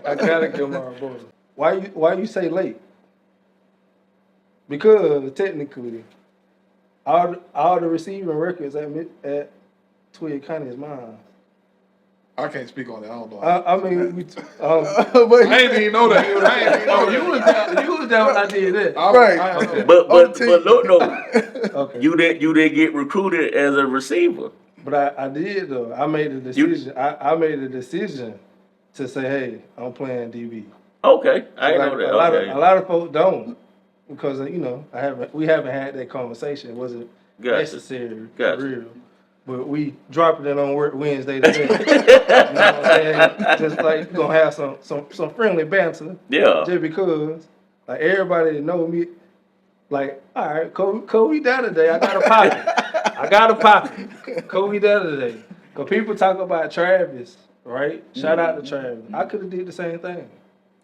S2: I gotta give my rebuttal. Why you say late? Because technically, all the receiving records at Twiggs County is mine.
S4: I can't speak on that. I don't know.
S2: I mean,
S4: I ain't even know that. I ain't even know that.
S2: you was there when I did that.
S1: Right.
S3: But look though,
S2: Okay.
S3: you didn't get recruited as a receiver.
S2: But I did though. I made a decision. I made a decision to say, hey, I'm playing DB.
S3: Okay, I didn't know that.
S2: A lot of folks don't, because we haven't had that conversation. It wasn't necessary for real. But we dropping it on Wednesday today. You know what I'm saying? Just like gonna have some friendly banter.
S3: Yeah.
S2: Just because like everybody know me, like, all right, Kobe down today. I got a pocket. Kobe down today. Cause people talk about Travis, right? Shout out to Travis. I could have did the same thing.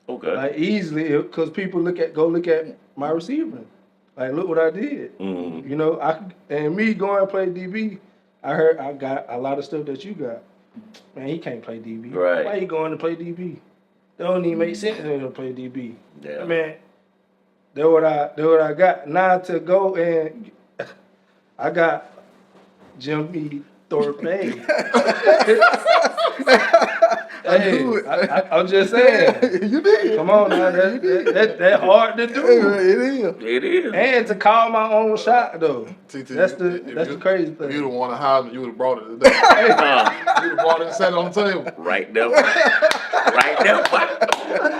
S3: Okay.
S2: Like easily, cause people go look at my receiving. Like, look what I did.
S3: Mm-hmm.
S2: You know, and me going and play DB. I heard I got a lot of stuff that you got. Man, he can't play DB.
S3: Right.
S2: Why you going to play DB? That don't even make sense for him to play DB.
S3: Yeah.
S2: Man, that's what I got. Now to go and I got Jimmy Thorpe. Hey, I'm just saying.
S1: You did.
S2: Come on now, that hard to do.
S3: It is.
S2: And to call my own shot though. That's the crazy thing.
S4: If you'd have won a Heisman, you would have brought it today. You'd have brought it and sat it on the table.
S3: Right there. Right there.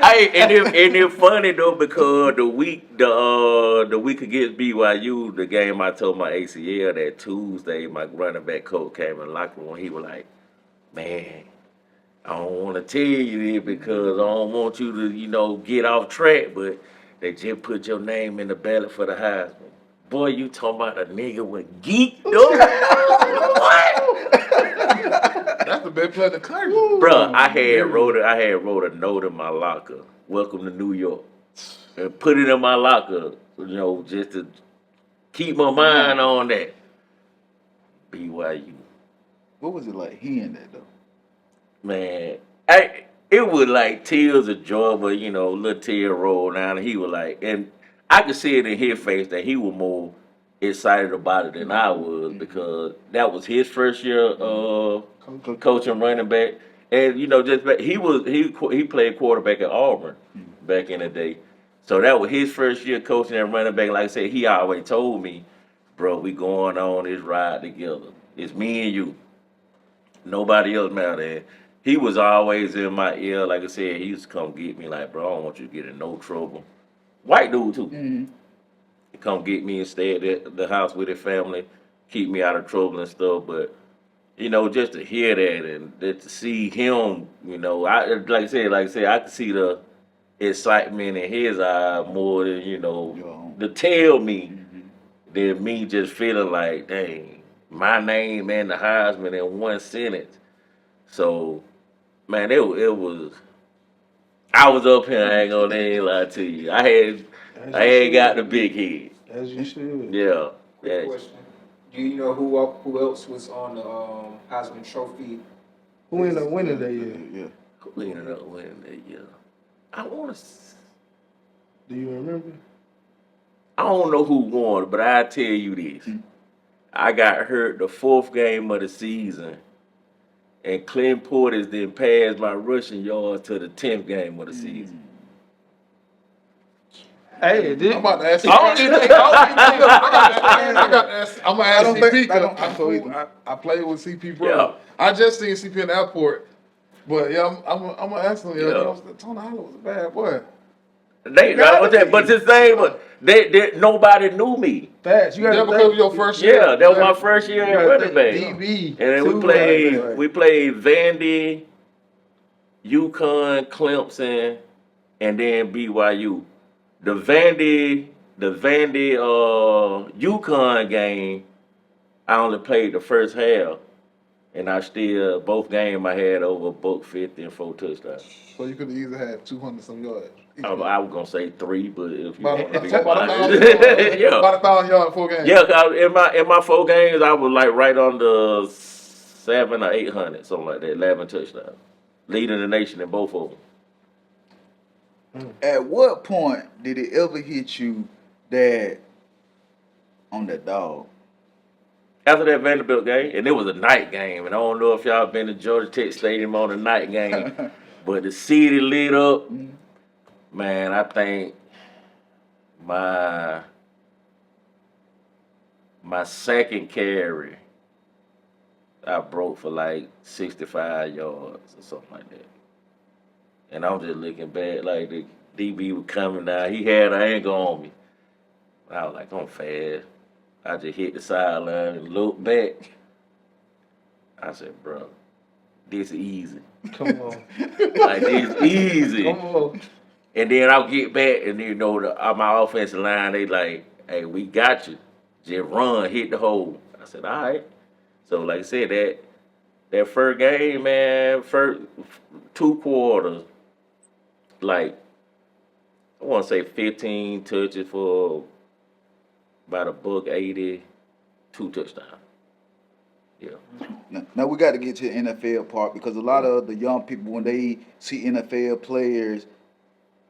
S3: Hey, and it's funny though, because the week against BYU, the game I told my ACL that Tuesday, my running back coach came in the locker room. He was like, man, I don't want to tell you this because I don't want you to, get off track, but they just put your name in the ballot for the Heisman. Boy, you talking about a nigga with geek, though? What?
S4: That's the best player in the country.
S3: Bruh, I had wrote a note in my locker. Welcome to New York. And put it in my locker, just to keep my mind on that. BYU.
S1: What was it like hearing that though?
S3: Man, it was like tears of joy, but little tear rolled down, and he was like, and I could see it in his face that he was more excited about it than I was, because that was his first year coaching running back, and he played quarterback at Auburn back in the day, so that was his first year coaching at running back. Like I said, he always told me, bro, we going on this ride together. It's me and you. Nobody else matter. He was always in my ear. Like I said, he used to come get me like, bro, I don't want you to get in no trouble. White dude, too.
S1: Mm-hmm.
S3: He come get me and stay at the house with his family, keep me out of trouble and stuff. But, just to hear that and to see him, like I said, I could see the excitement in his eye more than, to tell me than me just feeling like, dang, my name and the Heisman in one sentence. So, man, it was. I was up here. I ain't gonna lie to you. I had got the big head.
S2: As you should.
S3: Yeah.
S5: Quick question: do you know who else was on the Heisman Trophy?
S2: Who ended up winning that year?
S1: Yeah.
S3: Who ended up winning that year? I want to.
S2: Do you remember?
S3: I don't know who won, but I tell you this: I got hurt the 4th game of the season. And Clint Portis then passed my rushing yards to the 10th game of the season.
S2: Hey,
S4: I'm about to ask you.
S2: I
S4: I'm gonna ask CP. I played with CP, bro.
S3: Yeah.
S4: I just seen CP in the airport, but yeah, I'm gonna ask him.
S3: Yeah.
S4: Tony Holling was a bad boy.
S3: But the thing was, nobody knew me.
S2: Facts. You got
S4: Yeah, because of your first year.
S3: Yeah, that was my first year at running back.
S2: DB.
S3: And then we played Vandy, UConn, Clemson, and then BYU. The Vandy UConn game, I only played the first half, and I still both games I had over $150 and 4 touchdowns.
S4: So you could have easily had 200 some yards.
S3: I was gonna say 3, but if you
S4: About
S3: want to think
S4: about
S3: about it, yeah,
S4: about 1,000 yards 4 games.
S3: yeah. 'Cause in my 4 games, I was like right on the 700 or 800, something like that, 11 touchdowns, leading the nation in both of them.
S1: At what point did it ever hit you that on that dog?
S3: After that Vanderbilt game, and it was a night game, and I don't know if y'all been to Georgia Tech Stadium on a night game, but the city lit up. Man, I think my second carry, I broke for like 65 yards or something like that. And I'm just looking back, like the DB was coming down. He had an angle on me. I was like, I'm fast. I just hit the sideline and looked back. I said, bro, this is easy.
S2: Come on.
S3: Like, this is easy.
S2: Come on.
S3: And then I'll get back, and you know, my offensive line, they like, hey, we got you. Just run, hit the hole. I said, all right. So, like I said, that first game, man, first 2 quarters, like, I want to say 15 touches for about $180, 2 touchdowns. Yeah.
S1: Now we got to get to the NFL part because a lot of the young people, when they see NFL players,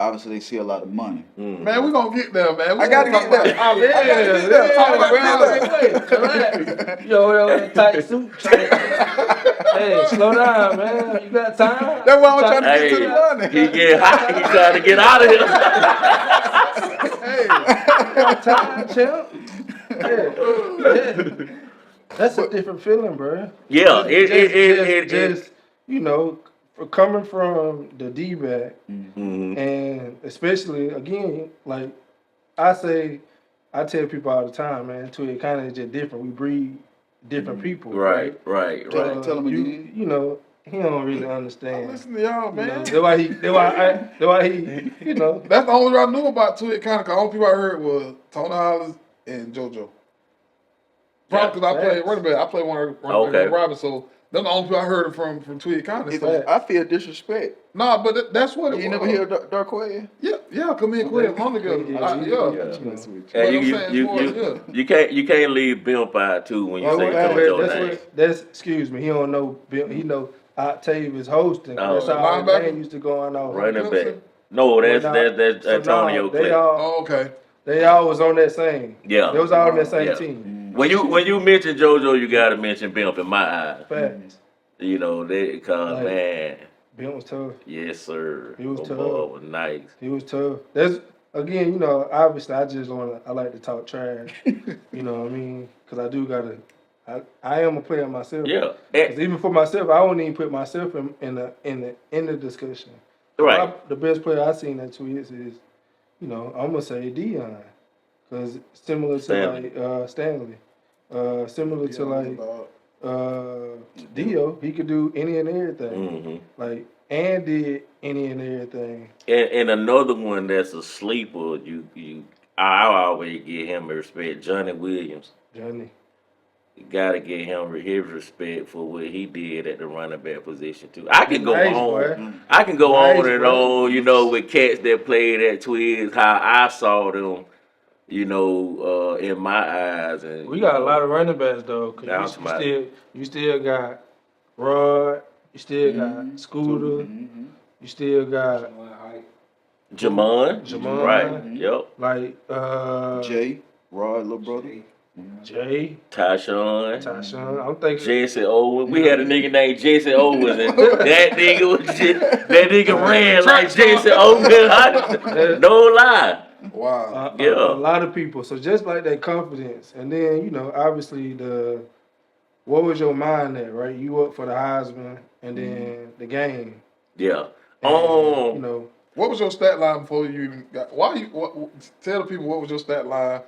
S1: obviously they see a lot of money.
S4: Man, we gonna get there, man.
S1: I gotta get there.
S2: Yo, tight suit. Hey, slow down, man. You got time?
S1: That's why I'm trying to get to the money.
S3: He get hot. He trying to get out of here.
S2: Time, champ. Yeah. That's a different feeling, bro.
S3: Yeah, it
S2: just you know, for coming from the D-back, and especially again, like I tell people all the time, man, Twiggs County is just different. We breed different people,
S3: Right.
S1: Tell him again.
S2: You know, he don't really understand.
S4: Listen to y'all, man.
S2: That's why he, you know.
S4: That's the only I knew about Twiggs County. Cause the only people I heard was Tony Holling and JoJo. Probably because I played running back. I played one running back Robin, so they're the only people I heard from Twiggs County. So.
S1: I feel disrespect.
S4: Nah, but that's what it was.
S1: You never hear Dark Quay?
S4: Yeah, come in, Quay, hung together.
S3: You can't leave Bimp out too when you say JoJo.
S2: That's excuse me. He don't know. He know Octavius hosting. That's how our game used to go on.
S3: Running back. No, that's Antonio Clay.
S4: Okay.
S2: They all was on that same.
S3: Yeah.
S2: They was all on that same team.
S3: When you mention JoJo, you gotta mention Bimp in my eyes.
S2: Facts.
S3: You know, because man.
S2: Bimp was tough.
S3: Yes, sir.
S2: He was tough.
S3: Was nice.
S2: He was tough. That's again, you know, obviously I like to talk trash. You know what I mean? Because I do gotta. I am a player myself.
S3: Yeah.
S2: Because even for myself, I wouldn't even put myself in the discussion.
S3: Right.
S2: The best player I seen that Twiggs is, you know, I'm gonna say Dion, because similar to like Stanley, similar to like Dio, he could do any and everything. Like and did any and everything.
S3: And another one that's a sleeper, I always give him respect, Johnny Williams.
S2: Johnny.
S3: You gotta give him his respect for what he did at the running back position too. I can go on. I can go on and on, you know, with cats that played at Twiggs, how I saw them, you know, in my eyes. And
S2: we got a lot of running backs though. Cause you still got Rod, you still got Scooter, you still got
S3: Jamon. Right. Yep.
S2: Like
S1: Jay, Rod, little brother.
S2: Jay,
S3: Tyshawn,
S2: I'm thinking
S3: Jesse Owens. We had a nigga named Jesse Owens, and that nigga ran like Jesse Owens. No lie.
S4: Wow.
S2: A lot of people. So just like that confidence, and then you know, obviously what was your mind at, right? You up for the Heisman, and then the game.
S3: Yeah.
S2: And, you know,
S4: what was your stat line before you even got? Tell the people what was your stat line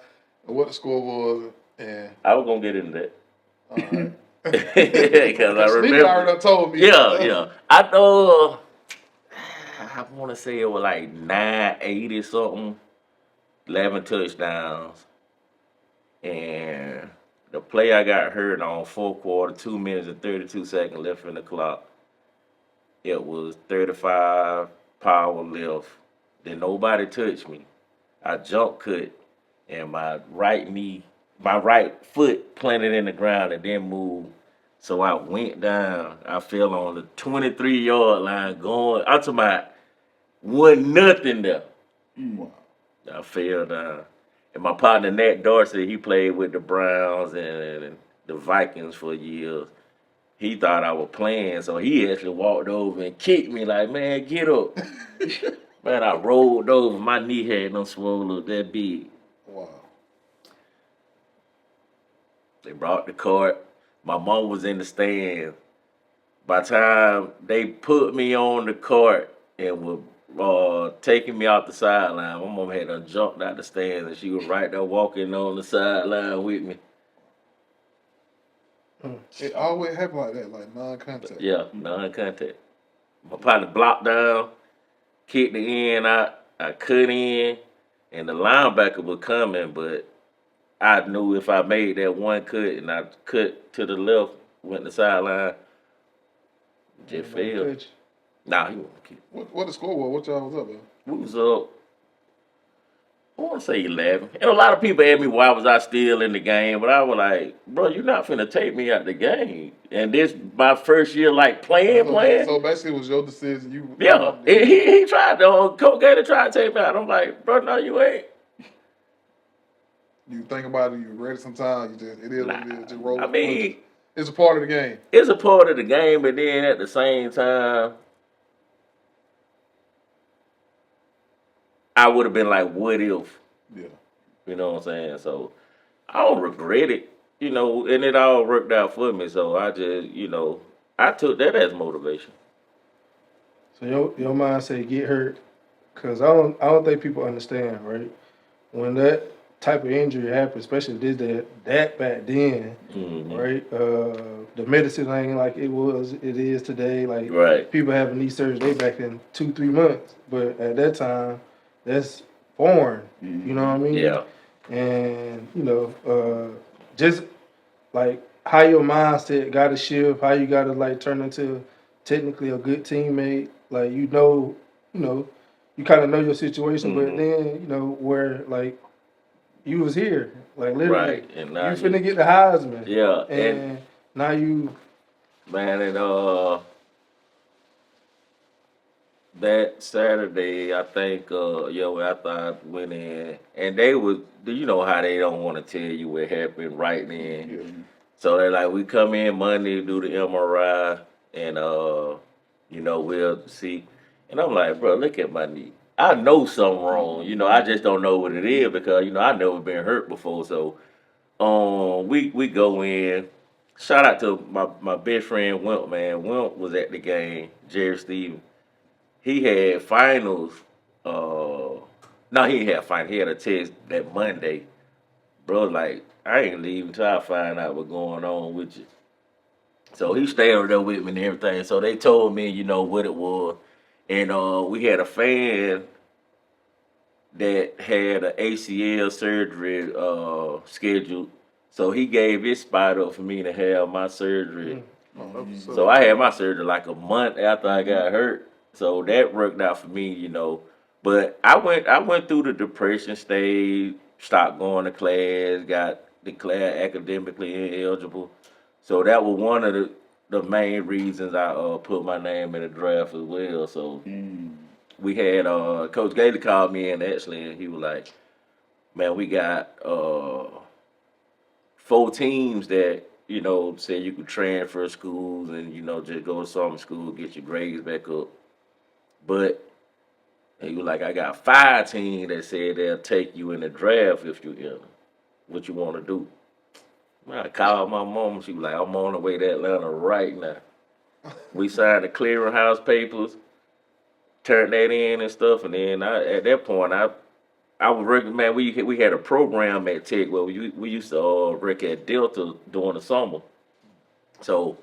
S4: and what the score was. And
S3: I was gonna get into that.
S4: All right.
S3: Because I remember.
S4: already told me.
S3: Yeah. I know. I want to say it was like 980 something, 11 touchdowns, and the play I got hurt on fourth quarter, 2 minutes and 32 seconds left in the clock. It was 35 power left. Then nobody touched me. I jump cut, and my right foot planted in the ground and then moved. So I went down. I fell on the 23-yard line going. I'm talking about 1-0 there.
S1: Wow.
S3: I fell down. And my partner Nat Dorsey, he played with the Browns and the Vikings for years. He thought I was playing, so he actually walked over and kicked me like, man, get up. Man, I rolled over. My knee had no swollen up that big.
S4: Wow.
S3: They brought the cart. My mom was in the stands. By the time they put me on the cart and were taking me off the sideline, my mom had done jumped out the stands and she was right there walking on the sideline with me.
S4: It always happen like that, like non-contact.
S3: Yeah, non-contact. My partner blocked down, kicked the end out, I cut in, and the linebacker was coming, but I knew if I made that one cut and I cut to the left, went to the sideline, just fell. Nah, he wasn't kick.
S4: What the score was? What y'all was up, man?
S3: We was up, I want to say 11. And a lot of people asked me why was I still in the game, but I was like, bro, you're not finna take me out the game. And this my first year like playing.
S4: So basically, it was your decision.
S3: Yeah, he tried to. Coach Gator tried to take me out. I'm like, bro, no, you ain't.
S4: You think about it, you read it sometimes. It is what it is. Just roll.
S3: I mean,
S4: it's a part of the game.
S3: It's a part of the game, but then at the same time, I would have been like, what if?
S4: Yeah.
S3: You know what I'm saying? So I don't regret it, you know, and it all worked out for me. So I just, you know, I took that as motivation.
S2: So your mind say get hurt, cause I don't think people understand, right? When that type of injury happens, especially that back then, right? The medicine ain't like it is today. Like
S3: right.
S2: People having knee surgery, they back in 2-3 months, but at that time, that's foreign. You know what I mean?
S3: Yeah.
S2: And you know, just like how your mindset got to shift, how you got to like turn into technically a good teammate. Like you kind of know your situation, but then you know where like you was here, like literally,
S3: right. And now
S2: you finna get the Heisman.
S3: Yeah,
S2: and now you,
S3: man, and that Saturday, I think, after I went in, and they was, you know how they don't want to tell you what happened right then.
S1: Yeah.
S3: So they're like, we come in Monday, do the MRI, and you know, we'll see. And I'm like, bro, look at my knee. I know something wrong. You know, I just don't know what it is because, you know, I never been hurt before. So we go in. Shout out to my best friend Wimp, man. Wimp was at the game, Jerry Stevens. He had finals. No, he didn't have finals. He had a test that Monday. Bro, like, I ain't leaving until I find out what's going on with you. So he stayed there with me and everything. So they told me, you know, what it was. And we had a fan that had an ACL surgery scheduled. So he gave his spot up for me to have my surgery. So I had my surgery like a month after I got hurt. So that worked out for me, you know. But I went through the depression stage, stopped going to class, got declared academically ineligible. So that was one of the main reasons I put my name in the draft as well. So we had Coach Gator called me in actually, and he was like, man, we got 4 teams that, you know, said you could transfer schools and, you know, just go to summer school, get your grades back up. But he was like, I got 5 teams that said they'll take you in the draft if you enter. What you want to do? I called my mom. She was like, I'm on the way to Atlanta right now. We signed the clearinghouse papers, turned that in and stuff, and then at that point, I was working, man, we had a program at Tech where we used to work at Delta during the summer. So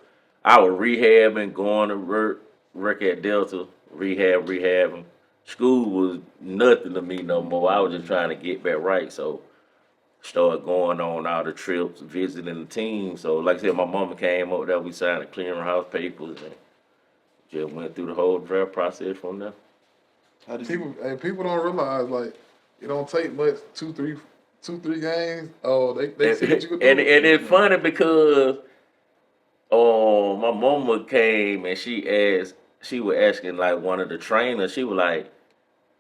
S3: I was rehabbing, going to work at Delta, rehab. School was nothing to me no more. I was just trying to get back right. So started going on all the trips, visiting the team. So like I said, my mama came up there. We signed the clearinghouse papers and just went through the whole draft process from there.
S1: How did
S4: People don't realize like it don't take much, two, three games. Oh, they see what you can do.
S3: And it's funny because my mama came and she was asking like one of the trainers, she was like,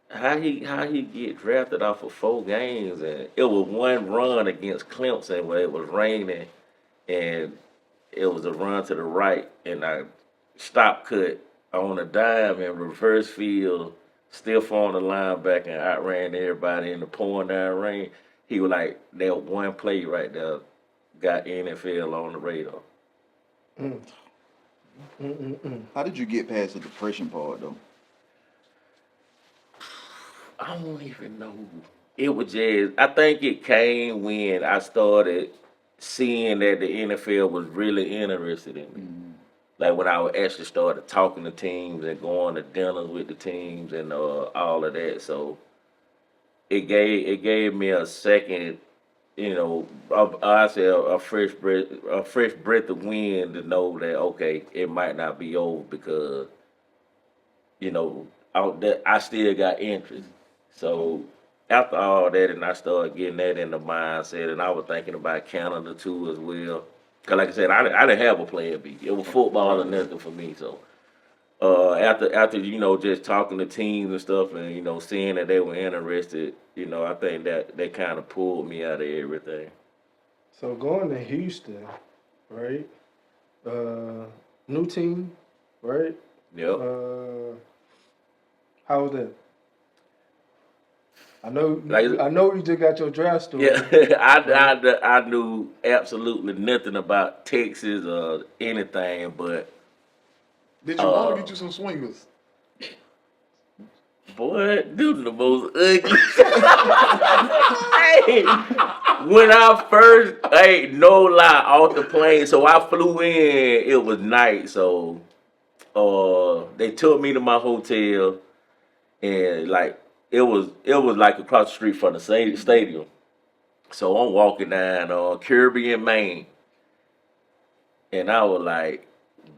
S3: how he get drafted off of 4 games, and it was one run against Clemson where it was raining and it was a run to the right and I stop cut on a dime and reverse field, stiff on the linebacker and outran everybody in the pouring down rain. He was like, that one play right there got NFL on the radar.
S1: How did you get past the depression part though?
S3: I don't even know. It was just, I think it came when I started seeing that the NFL was really interested in me. Like when I would actually started talking to teams and going to dinners with the teams and all of that. So it gave me a second, I say a fresh breath of wind to know that okay, it might not be over because I still got interest. So after all that, and I started getting that in the mindset, and I was thinking about Canada too as well. Cause like I said, I didn't have a plan B. It was football or nothing for me. So after just talking to teams and stuff, and seeing that they were interested, I think that kind of pulled me out of everything.
S2: So going to Houston, right? New team, right?
S3: Yep.
S2: How was that? I know you just got your draft story.
S3: Yeah, I knew absolutely nothing about Texas or anything, but
S4: did you want to get you some swingers?
S3: boy, them the most ugly. Hey, when I first, no lie, off the plane, so I flew in. It was night, so they took me to my hotel, and like. It was like across the street from the stadium. So I'm walking down Kirby and Maine. And I was like,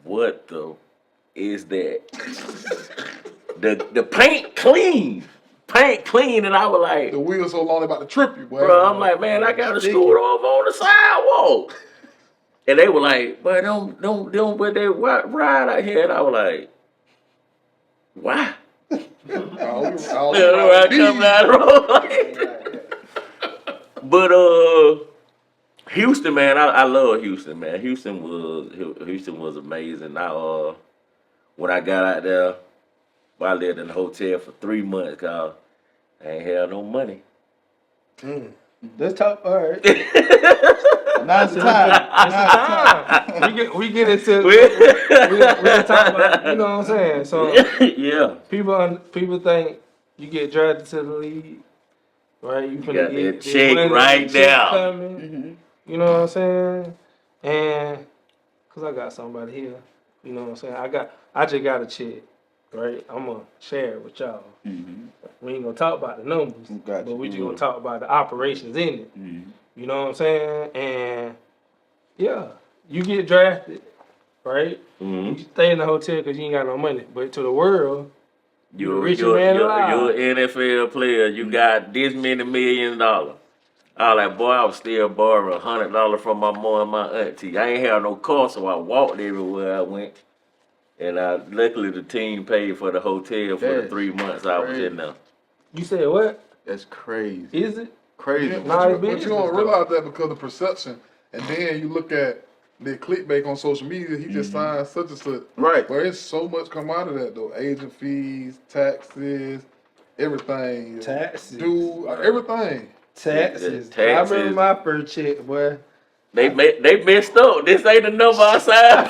S3: what the is that? the paint clean. And I was like,
S4: the wheels so long they about to trip you, boy.
S3: Bro, I'm like, man, I gotta scoot over on the sidewalk. And they were like, but don't but they ride out here. And I was like, why? I come down the road. But Houston, man, I love Houston, man. Houston was amazing. When I got out there, I lived in a hotel for 3 months because I ain't had no money.
S2: Let's talk. All right.
S1: Now's the time.
S2: We get into. we talk about. You know what I'm saying? So
S3: yeah.
S2: People think you get drafted to the league, right? You
S3: got that check right now.
S2: Coming, You know what I'm saying? And cause I got somebody here. You know what I'm saying? I just got a check, right? I'm gonna share it with y'all. We ain't gonna talk about the numbers, but we just gonna talk about the operations in it. You know what I'm saying? And yeah, you get drafted, right? You stay in the hotel because you ain't got no money. But to the world, you're the richest man alive.
S3: You're an NFL player. You got this many $1 million. I was like, boy, I was still borrowing $100 from my mom and my auntie. I ain't have no car, so I walked everywhere I went. And luckily the team paid for the hotel for the 3 months I was in there.
S2: You said what?
S1: That's crazy.
S2: Is it?
S1: Crazy.
S4: Yeah, but you don't realize that because of perception. And then you look at the clickbait on social media, he just signed such and such.
S1: Right.
S4: Where it's so much come out of that though. Agent fees, taxes, everything.
S2: Taxes.
S4: Everything.
S2: Taxes.
S3: Taxes.
S2: I remember my first check, boy.
S3: They messed up. This ain't the number I signed.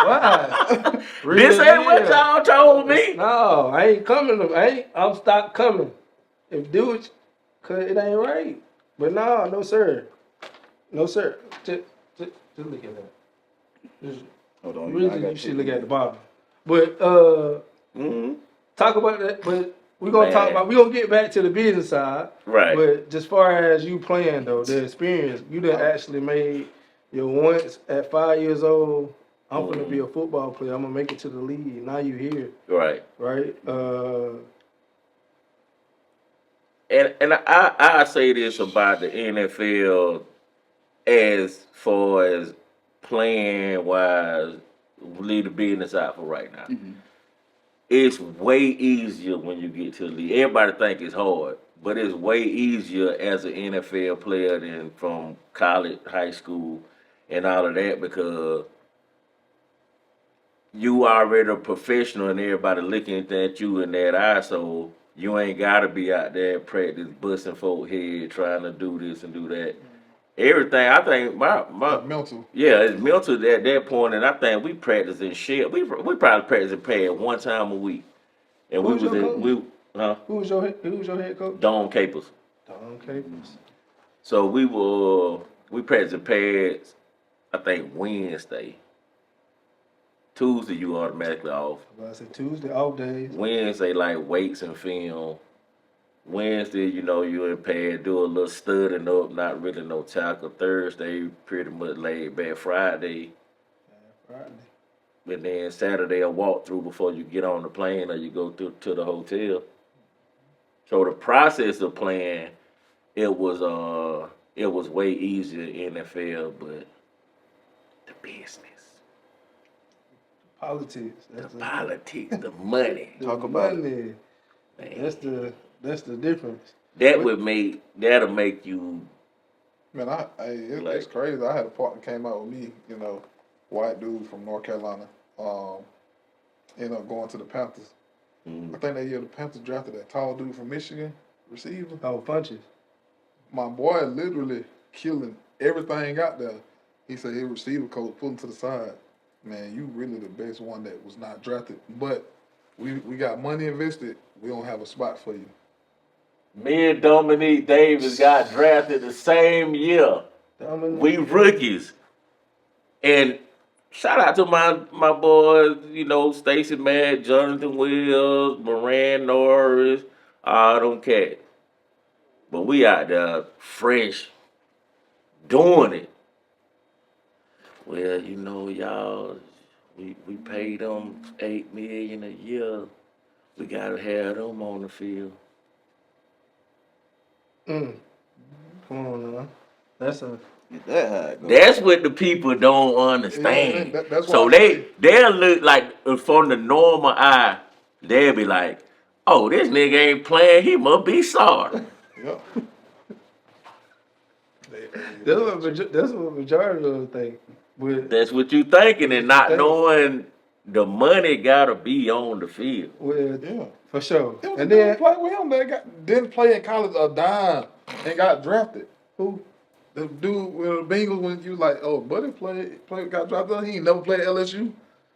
S2: Why?
S3: This ain't what y'all told me.
S2: No, I ain't coming. I'm stopped coming. If do it, cause it ain't right. But no sir. No sir. Just look at that.
S1: Hold on.
S2: Really, you should look at the bottom. But
S3: Mm-hmm.
S2: Talk about that, but we're gonna get back to the business side.
S3: Right.
S2: But just far as you playing though, the experience, you done actually made your once at 5 years old, I'm gonna be a football player, I'm gonna make it to the league. Now you here.
S3: Right.
S2: Right?
S3: And I say this about the NFL as far as playing wise, leave the business out for right now.
S1: Mm-hmm.
S3: It's way easier when you get to the league. Everybody think it's hard, but it's way easier as an NFL player than from college, high school, and all of that because you already a professional and everybody looking at you in that eye, so you ain't gotta be out there at practice busting folk head trying to do this and do that. Everything I think my
S4: mental.
S3: Yeah, it's mental at that point, and I think we practice in shit. We probably practice in pad one time a week, and
S2: Who was your coach?
S3: Who
S2: was your head coach?
S3: Don Capers.
S2: Don Capers.
S3: So we practice in pads. I think Wednesday. Tuesday you automatically off.
S2: I said Tuesday off days.
S3: Wednesday like weights and film. Wednesday, you in pad, do a little studying up, not really no tackle. Thursday, pretty much laid back. Friday. And then Saturday a walkthrough before you get on the plane or you go to the hotel. So the process of playing, it was way easier in NFL, but the business.
S2: Politics.
S3: Politics, the money.
S1: Talk about
S2: money. That's the difference.
S3: That'll make you.
S4: Man, it's crazy. I had a partner came out with me, white dude from North Carolina. Ended up going to the Panthers.
S3: Mm.
S4: I think that year the Panthers drafted that tall dude from Michigan, receiver.
S2: Oh, punches.
S4: My boy literally killing everything out there. He said his receiver coach pulled him to the side. Man, you really the best one that was not drafted. But we got money invested. We don't have a spot for you.
S3: Me and Dominique Davis got drafted the same year. We rookies. And shout out to my boys, Stacey Matt, Jonathan Wills, Moran Norris, all them cats. But we out there fresh, doing it. Well, y'all, we paid them $8 million a year. We gotta have them on the field.
S2: Come on now. That's
S3: what the people don't understand.
S4: Yeah, that's
S3: so they'll look like from the normal eye, they'll be like, "Oh, this nigga ain't playing. He must be sorry."
S4: Yeah.
S2: That's what majority of them think. But
S3: that's what you thinking, and not knowing the money gotta be on the field.
S2: Well,
S4: yeah,
S2: for sure.
S4: There was
S2: and
S4: a
S2: then
S4: dude play with him that didn't play in college a dime and got drafted.
S2: who?
S4: The dude with the Bengals when you like, oh, buddy got drafted. He ain't never played at LSU.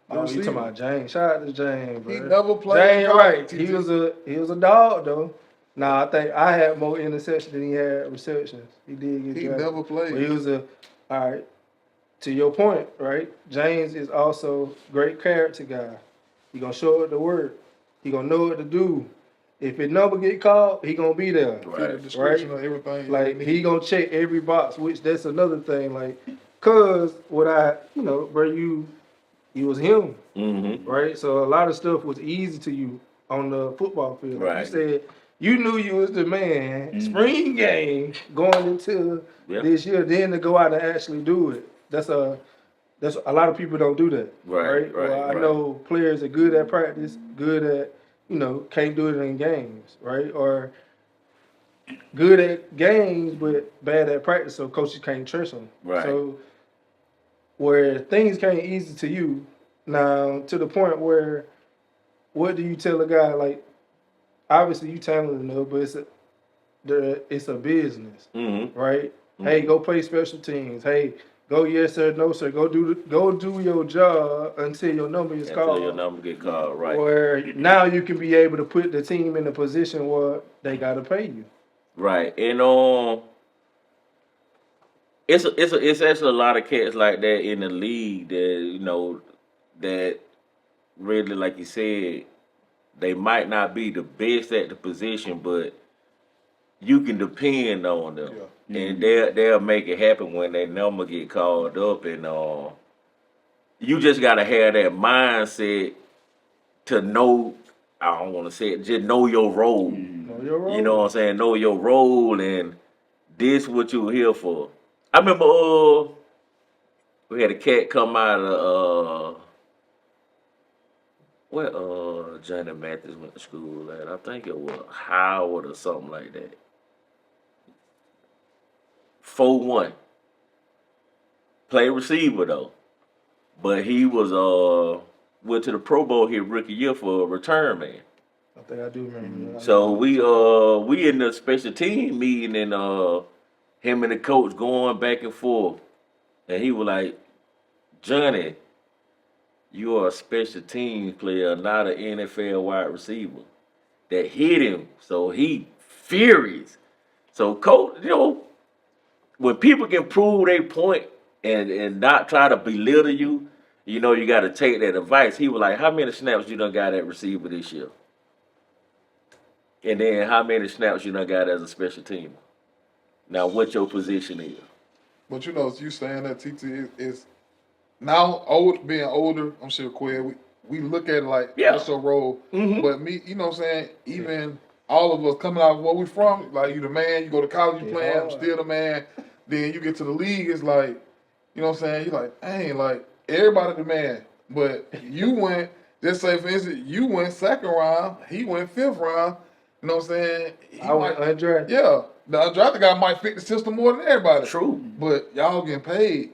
S2: Oh, you talking about James? Shout out to James, bro.
S4: He never played.
S2: James, right? He was a dog though. Nah, I think I had more interceptions than he had receptions. He did get drafted.
S4: Never played.
S2: But he was all right. To your point, right? James is also great character guy. He gonna show up to work. He gonna know what to do. If his number get called, he gonna be there.
S4: Right. The description of everything.
S2: Like he gonna check every box, which that's another thing. Like, cause bro, you was him, right? So a lot of stuff was easy to you on the football field.
S3: Right.
S2: You said you knew you was the man. Spring game going into this year, then to go out and actually do it. That's a lot of people don't do that. Right. Well, I know players are good at practice, good at can't do it in games, right? Or good at games but bad at practice, so coaches can't trust them.
S3: Right.
S2: So where things came easy to you, now to the point where what do you tell a guy like? Obviously you talented enough, but it's a business, right? Hey, go play special teams. Hey, go yes sir, no sir. Go do your job until your number is called.
S3: Until your number get called, right?
S2: Where now you can be able to put the team in a position where they gotta pay you.
S3: Right, and it's actually a lot of cats like that in the league that that really, like you said, They might not be the best at the position, but you can depend on them.
S4: Yeah.
S3: And they'll make it happen when they number get called up. And you just got to have that mindset to know, I don't want to say it, just know your role.
S2: Know your role.
S3: You know what I'm saying? Know your role, and this what you here for. I remember we had a cat come out of where Johnny Mathis went to school at. I think it was Howard or something like that. 4-1. Play receiver though. But he was went to the Pro Bowl here rookie year for a return man.
S2: I think I do remember that.
S3: So we in the special team meeting, and him and the coach going back and forth. And he was like, Johnny, you are a special teams player, not an NFL wide receiver. That hit him, so he furious. So coach, when people can prove their point and not try to belittle you, you got to take that advice. He was like, how many snaps you done got at receiver this year? And then how many snaps you done got as a special teamer? Now what your position is?
S4: But you saying that TT is now being older, I'm sure Quay, we look at it like what's your role.
S3: Mm-hmm.
S4: But me, you know what I'm saying, even all of us coming out of where we from, like you the man, you go to college, you playing, I'm still the man. Then you get to the league, it's like, you know what I'm saying, you like, dang, like everybody the man. But you went, just say for instance, you went 2nd round, he went 5th round, you know what I'm saying?
S2: I went undrafted.
S4: Yeah. The undrafted guy might fit the system more than everybody.
S3: True.
S4: But y'all getting paid.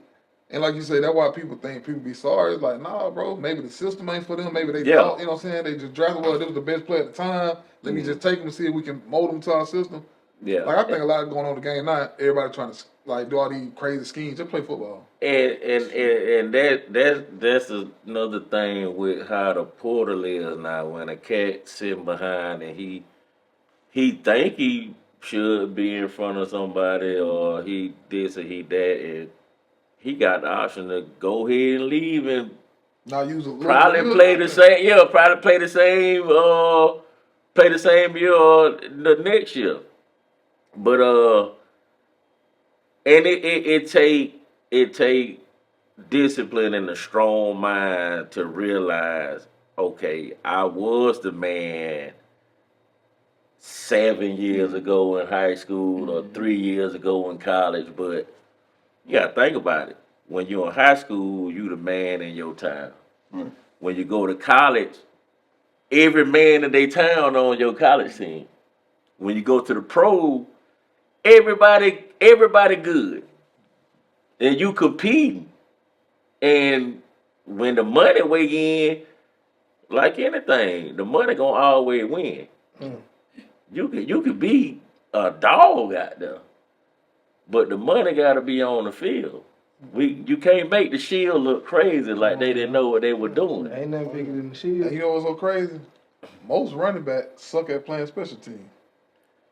S4: And like you say, that's why people be sorry. It's like, nah, bro, maybe the system ain't for them. Maybe they thought, you know what I'm saying? They just drafted, they was the best player at the time. Let me just take them and see if we can mold them to our system.
S3: Yeah.
S4: Like, I think a lot of going on in the game now, everybody trying to, like, do all these crazy schemes. Just play football.
S3: And that's another thing with how the portal is now. When a cat sitting behind and he think he should be in front of somebody, or he this or he that, and he got the option to go ahead and leave and
S4: Now use a
S3: probably play the same. Yeah, probably play the same. Play the same year the next year. But and it take discipline and a strong mind to realize, okay, I was the man 7 years ago in high school or 3 years ago in college, but you gotta think about it. When you're in high school, you the man in your town.
S1: Right.
S3: When you go to college, every man in their town on your college team. When you go to the pro, everybody good. And you competing. And when the money weigh in, like anything, the money gonna always win. You could be a dog out there, but the money gotta be on the field. You can't make the Shield look crazy like they didn't know what they were doing.
S2: Ain't nothing bigger than the Shield.
S4: And you know what's so crazy? Most running backs suck at playing special teams.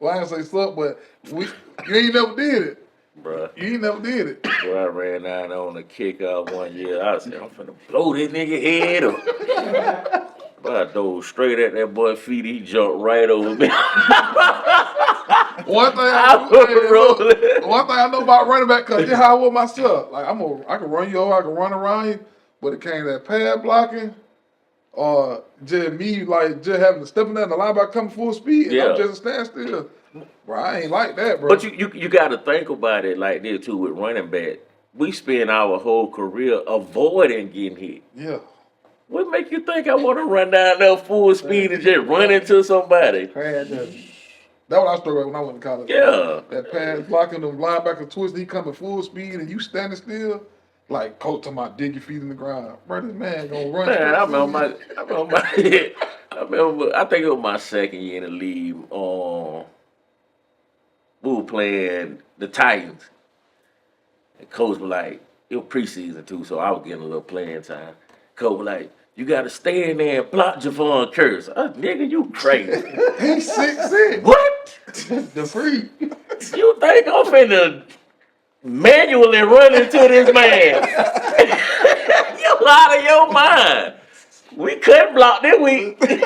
S4: Well, I ain't say suck, but you ain't never did it.
S3: Bruh.
S4: You ain't never did it.
S3: Bro, I ran down on a kickoff one year. I said, I'm finna blow this nigga head up. But I dove straight at that boy's feet. He jumped right over me.
S4: One thing I know about running back, cause this how I was myself. Like I can run you over, I can run around you, but it came that pad blocking, or just me like just having to step in there and the linebacker coming full speed, and I'm just a standstill. Bro, I ain't like that, bro.
S3: But you got to think about it like this too with running back. We spend our whole career avoiding getting hit.
S4: Yeah.
S3: What make you think I want to run down there full speed and just run into somebody?
S2: Crash up.
S4: That's what I struggled with when I went to college.
S3: Yeah.
S4: That pass blocking, them linebacker twist, he coming full speed and you standing still. Like coach talking about dig your feet in the ground. Bro, this man gonna run.
S3: Man, I think it was my second year in the league. We were playing the Titans. And coach was like, it was preseason too, so I was getting a little playing time. Coach was like, you gotta stay in there and block Jevon Kearse. Nigga, you crazy.
S4: He's 6'6".
S3: What?
S4: The freak.
S3: You think I'm finna manually run into this man? You out of your mind. We couldn't block this week. We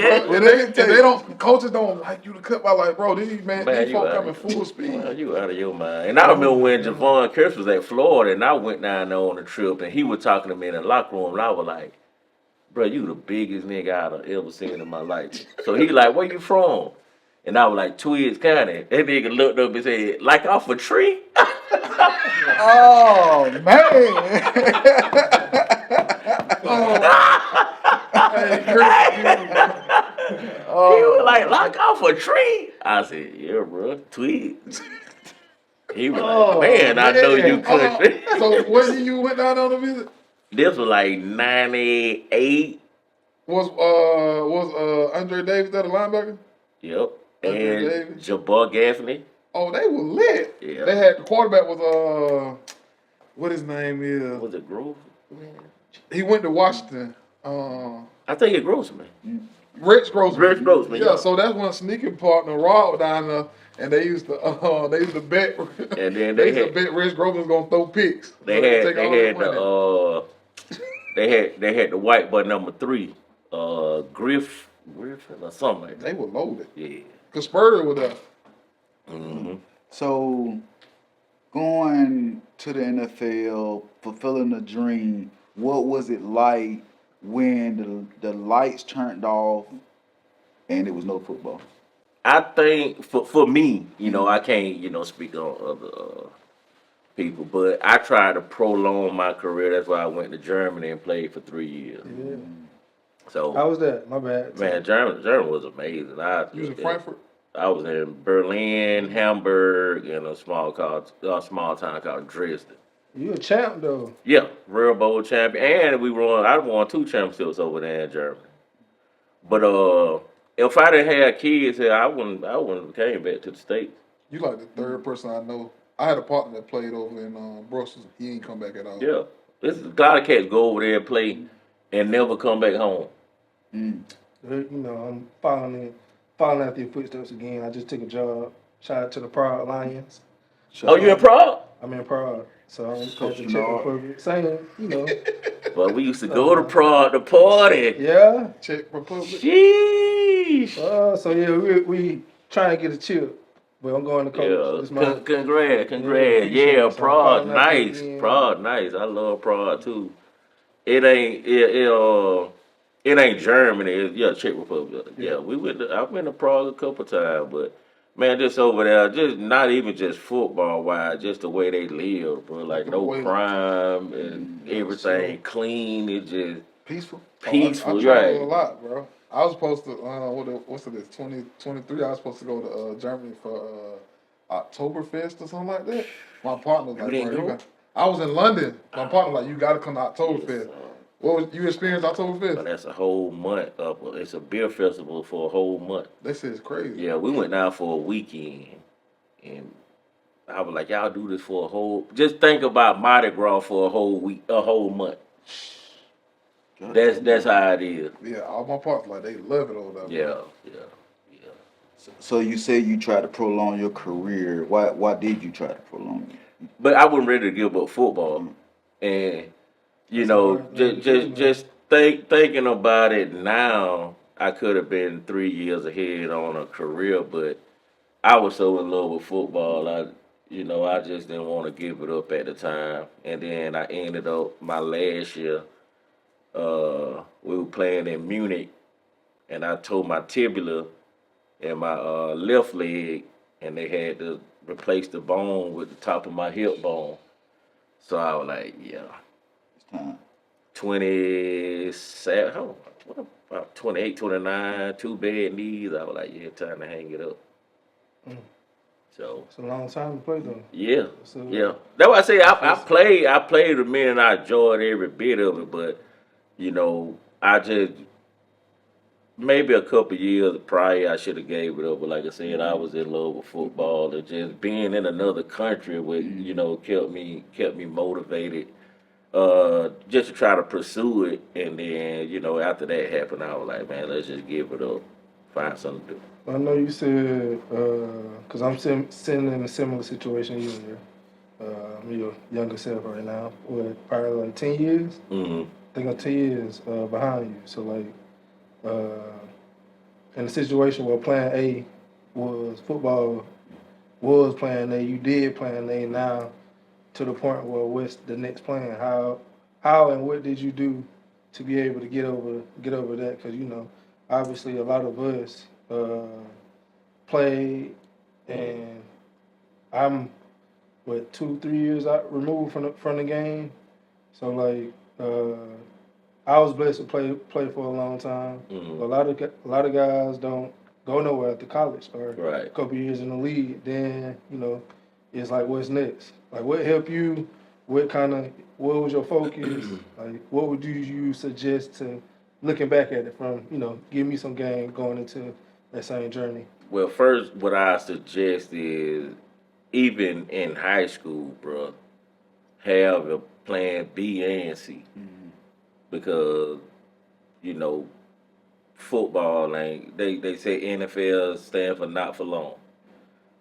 S4: Bro,
S3: couldn't.
S4: if they don't, coaches don't like you to cut by like, bro, these
S3: Man,
S4: folk coming full speed.
S3: Man, you out of your mind. And I remember when Jevon Kearse was at Florida, and I went down there on a trip, and he was talking to me in the locker room, and I was like, bro, you the biggest nigga I've ever seen in my life. So he like, where you from? And I was like, Twiggs County. That nigga looked up and said, like off a tree?
S1: Oh man.
S3: He was like off a tree? I said, yeah, bro, Twiggs. He was like, man, I know you country.
S4: So when you went down on the visit?
S3: This was like 98.
S4: Was Andre Davis that a linebacker?
S3: Yep.
S4: Andre
S3: And
S4: Davis.
S3: Jabbar Gaffney.
S4: Oh, they were lit.
S3: Yeah.
S4: They had the quarterback was what his name is?
S3: Was it Grove?
S4: He went to Washington.
S3: I think it Grossman.
S4: Rich Grossman.
S3: Rich Grossman, yeah.
S4: So that's when sneaking partner Rod was down there, and they used to bet.
S3: And then
S4: they used to bet Rich Grossman was gonna throw picks.
S3: They had the white boy number 3, Griffin or something like that.
S4: They were loaded.
S3: Yeah.
S4: Cause Spurrier was there.
S3: Mm-hmm.
S1: So, going to the NFL, fulfilling the dream, what was it like when the lights turned off and it was no football?
S3: I think for me, I can't, speak on other people, but I tried to prolong my career. That's why I went to Germany and played for 3 years.
S2: Yeah.
S3: So
S2: How was that? My bad.
S3: man, Germany was amazing.
S4: You was in Frankfurt.
S3: I was in Berlin, Hamburg, and a small town called Dresden.
S2: You a champ though.
S3: Yeah, real bowl champion, and I won 2 championships over there in Germany. But if I didn't have kids here, I wouldn't have came back to the States.
S4: You like the third person I know. I had a partner that played over in Brussels. He ain't come back at all.
S3: Yeah, a lot of cats go over there and play and never come back home.
S2: I'm following after your footsteps again. I just took a job. Shout out to the Prague Lions.
S3: Oh, you in Prague?
S2: I'm in Prague, so I'm
S1: Coach
S2: at the Czech Republic. Same,
S3: But we used to go to Prague to party.
S2: Yeah.
S4: Czech Republic.
S3: Sheesh.
S2: So yeah, we trying to get a chip. But I'm going to coach.
S3: Yeah, congrats. Yeah, Prague, nice. Prague, nice. I love Prague too. It ain't Germany. It's Czech Republic. Yeah, I've been to Prague a couple times, but man, just over there, just not even just football wise, just the way they live, bro. Like no crime and everything clean. It's just
S1: Peaceful.
S4: I traveled
S3: right?
S4: a lot, bro. I was supposed to, what's it, 2023, I was supposed to go to Germany for Oktoberfest or something like that. My partner was like, bro, I was in London. My partner was like, you got to come to Oktoberfest. You experienced Oktoberfest?
S3: But that's a whole month. It's a beer festival for a whole month.
S4: They say it's crazy.
S3: Yeah, we went down for a weekend, and I was like, y'all do this for a whole. Just think about Mardi Gras for a whole week, a whole month. That's how it is.
S4: Yeah, all my partners like they love it over there.
S3: Yeah.
S1: So you say you tried to prolong your career. Why did you try to prolong it?
S3: But I wasn't ready to give up football, and just thinking about it now, I could have been 3 years ahead on a career, but I was so in love with football. I just didn't want to give it up at the time, and then I ended up my last year. We were playing in Munich, and I tore my tibia in my left leg, and they had to replace the bone with the top of my hip bone. So I was like, yeah.
S1: It's time.
S3: 27, about 28, 29, 2 bad knees. I was like, yeah, time to hang it up. So
S2: it's a long time to play though.
S3: Yeah. That's why I say I played a minute and I enjoyed every bit of it, but I just maybe a couple years prior I should have gave it up, but like I said, I was in love with football and just being in another country with kept me motivated. Just to try to pursue it, and then after that happened, I was like, man, let's just give it up, find something to do.
S2: I know you said because I'm sitting in a similar situation you were. I'm your younger self right now. What, probably like 10 years?
S3: Mm-hmm.
S2: they got 10 years behind you. So like, in a situation where Plan A was football was Plan A, you did Plan A. Now to the point where what's the next plan? How and what did you do to be able to get over that? Because you know, obviously a lot of us played, and I'm 2-3 years out removed from the game. So like I was blessed to play for a long time.
S3: Mhm.
S2: A lot of guys don't go nowhere after college or
S3: Right.
S2: a couple years in the league. Then you know it's like what's next? Like what helped you? What was your focus? Like what would you suggest to looking back at it from give me some game going into that same journey?
S3: Well, first, what I suggest is even in high school, bro, have a plan B and C because you know football ain't they say NFL stand for not for long.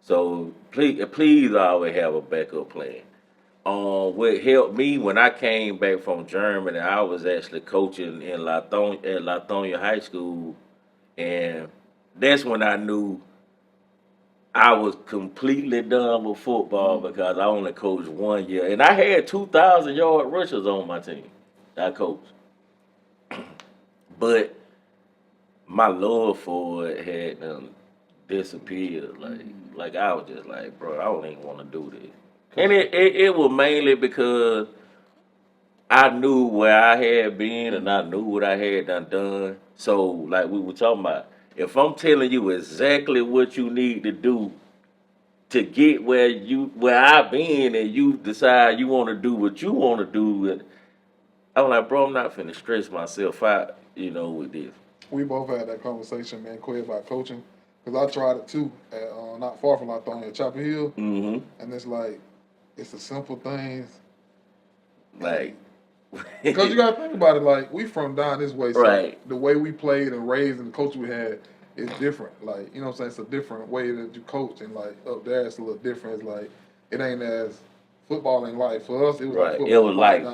S3: So please always have a backup plan. What helped me when I came back from Germany, I was actually coaching in Lithonia High School, and that's when I knew I was completely done with football because I only coached 1 year, and I had 2,000-yard rushers on my team. I coached, but my love for it had disappeared. Like I was just like, bro, I don't even want to do this. And it was mainly because I knew where I had been and I knew what I had done. So like we were talking about, if I'm telling you exactly what you need to do to get where I've been and you decide you want to do what you want to do, and I'm like, bro, I'm not finna stress myself out, with this.
S4: We both had that conversation, man, Quay, about coaching. Because I tried it too, at, not far from Lithonia, Chapel Hill.
S3: Mm-hmm.
S4: And it's like, it's the simple things.
S3: Like,
S4: because you got to think about it, like, we from down this way. So
S3: right.
S4: The way we played and raised and the coach we had is different. Like, you know what I'm saying? It's a different way that you coach. And, like, up there, it's a little different. It's like, it ain't as football in life. For us, it was like football.
S3: It was like,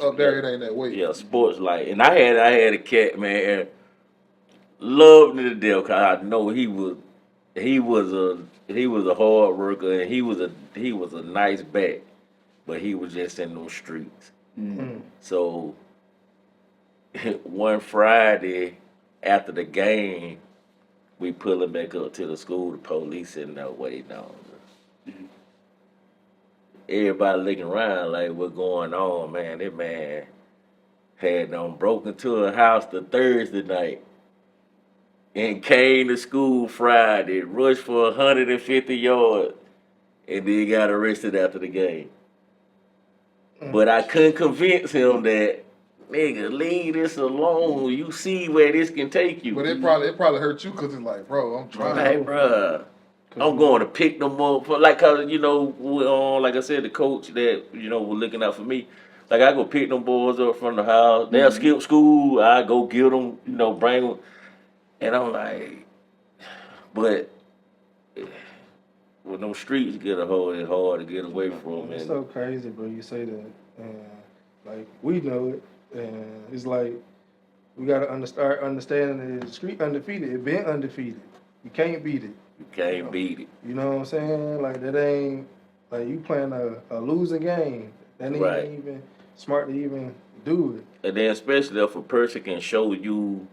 S4: up there, it ain't that way.
S3: Yeah, sports like. And I had a cat, man, loved me to death because I know he was a hard worker and he was a nice back, but he was just in those streets.
S2: Mm.
S3: So one Friday after the game, we pull him back up to the school. The police sitting there waiting on us. Everybody looking around like, what's going on, man? That man had broke into a house the Thursday night and came to school Friday, rushed for 150 yards, and then got arrested after the game. But I couldn't convince him that, nigga, leave this alone. You see where this can take you.
S4: But it probably hurt you because it's like, bro, I'm trying.
S3: Like, bro, I'm going to pick them up. Cause like I said, the coach that was looking out for me. Like I go pick them boys up from the house. They'll skip school. I go get them. Bring them. And I'm like, but when them streets get a hold, it's hard to get away from.
S2: It's so crazy, bro. You say that, and like we know it, and it's like we gotta start understanding that the street undefeated. It been undefeated. You can't beat it.
S3: You can't beat it.
S2: You know what I'm saying? Like that ain't like you playing a losing game. That ain't
S3: Right.
S2: even smart to even do it.
S3: And then especially if a person can show you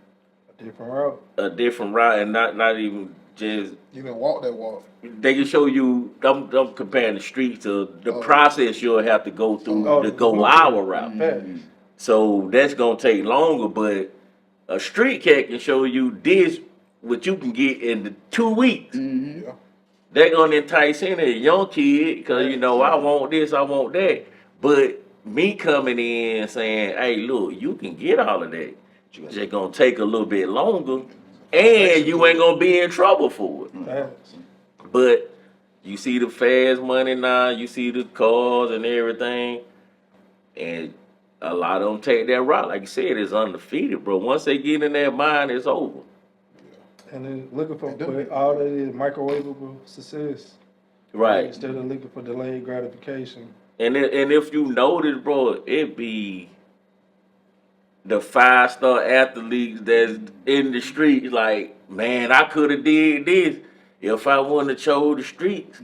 S2: A different route,
S3: and not even just
S4: you can walk that walk.
S3: They can show you. I'm comparing the streets to the process you'll have to go through to go our route.
S2: Mm-hmm.
S3: So that's gonna take longer. But a street cat can show you this what you can get in the 2 weeks.
S1: Mm-hmm.
S4: Yeah.
S3: They're gonna entice in a young kid because I want this, I want that. But me coming in saying, hey, look, you can get all of that. It's just gonna take a little bit longer, and you ain't gonna be in trouble for it.
S2: Facts.
S3: But you see the fast money now, you see the cars and everything, and a lot of them take that route. Like you said, it's undefeated, bro. Once they get in their mind, it's over.
S2: And then looking for all that is microwavable success.
S3: Right.
S2: Instead of looking for delayed gratification.
S3: And if you notice, bro, it be the 5-star athletes that's in the streets. Like, man, I could have did this if I wouldn't have chose the streets.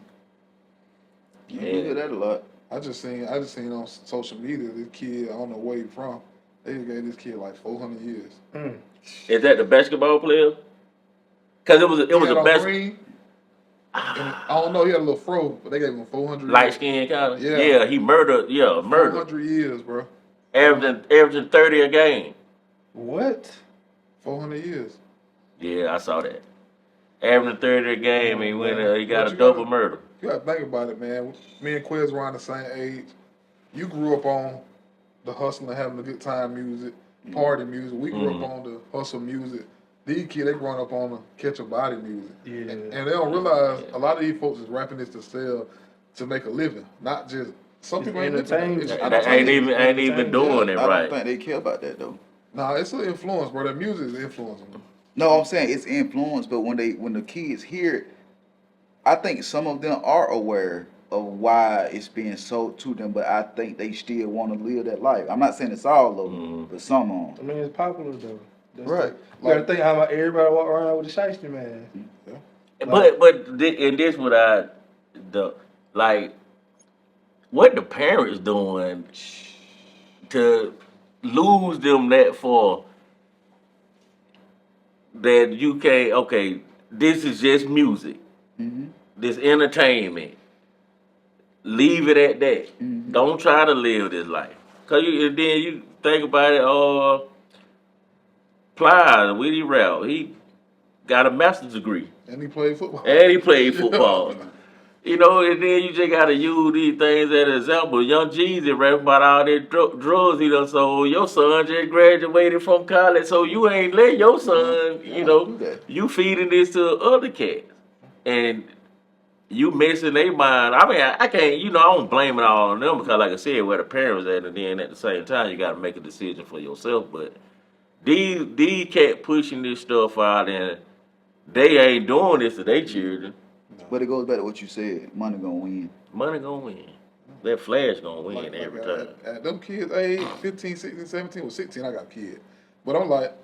S1: You hear that a lot.
S4: I just seen on social media this kid, I don't know where he from. They gave this kid like 400 years.
S3: Is that the basketball player? Because it was
S4: He had
S3: a
S4: on
S3: best
S4: green, and I don't know, he had a little fro, but they gave him 400
S3: light
S4: years.
S3: skin kind of.
S4: Yeah.
S3: Yeah, he murdered. Yeah, murdered.
S4: 400 years, bro.
S3: Averaging 30 a game.
S2: What?
S4: 400 years.
S3: Yeah, I saw that. Averaging 30 a game, and he got
S4: But
S3: a
S4: you
S3: double
S4: gotta-
S3: murder.
S4: You gotta think about it, man. Me and Quiz around the same age. You grew up on the hustling, having a good time music, party music. We grew up on the hustle music. These kids, they growing up on the catch a body music.
S2: Yeah.
S4: And they don't realize a lot of these folks is rapping this to sell, to make a living, not just some people ain't living.
S2: entertainment.
S4: It's
S3: They
S4: entertainment.
S3: ain't even doing it
S1: I
S3: right.
S1: don't think they care about that though.
S4: Nah, it's an influence, bro. That music is influencing them.
S1: No, I'm saying it's influence, but when the kids hear it, I think some of them are aware of why it's being sold to them, but I think they still want to live that life. I'm not saying it's all of them, but some of
S2: I
S1: them.
S2: mean, it's popular though. That's
S1: Right.
S2: You gotta think how about everybody walk around with a shiesty man.
S3: And this what what the parents doing to lose them that for that you can't, okay, this is just music. This entertainment. Leave it at that. Don't try to live this life. Cause then you think about it, Plies, Willie Ralph, he got a master's degree.
S4: And he played football.
S3: And he played football. You know, and then you just gotta use these things as an example. Young Jeezy rapping about all that drugs he done sold. Your son just graduated from college, so you ain't let your son, you feeding this to other cats. And you messing their mind. I mean, I can't, I don't blame it all on them because, like I said, where the parents at, and then at the same time, you got to make a decision for yourself. But these cats pushing this stuff out, and they ain't doing this to their children.
S1: But it goes back to what you said. Money gonna win.
S3: Money gonna win. That flash gonna win
S4: Like,
S3: every
S4: like,
S3: time.
S4: At them kids, age 15, 16, 17, well, 16, I got a kid. But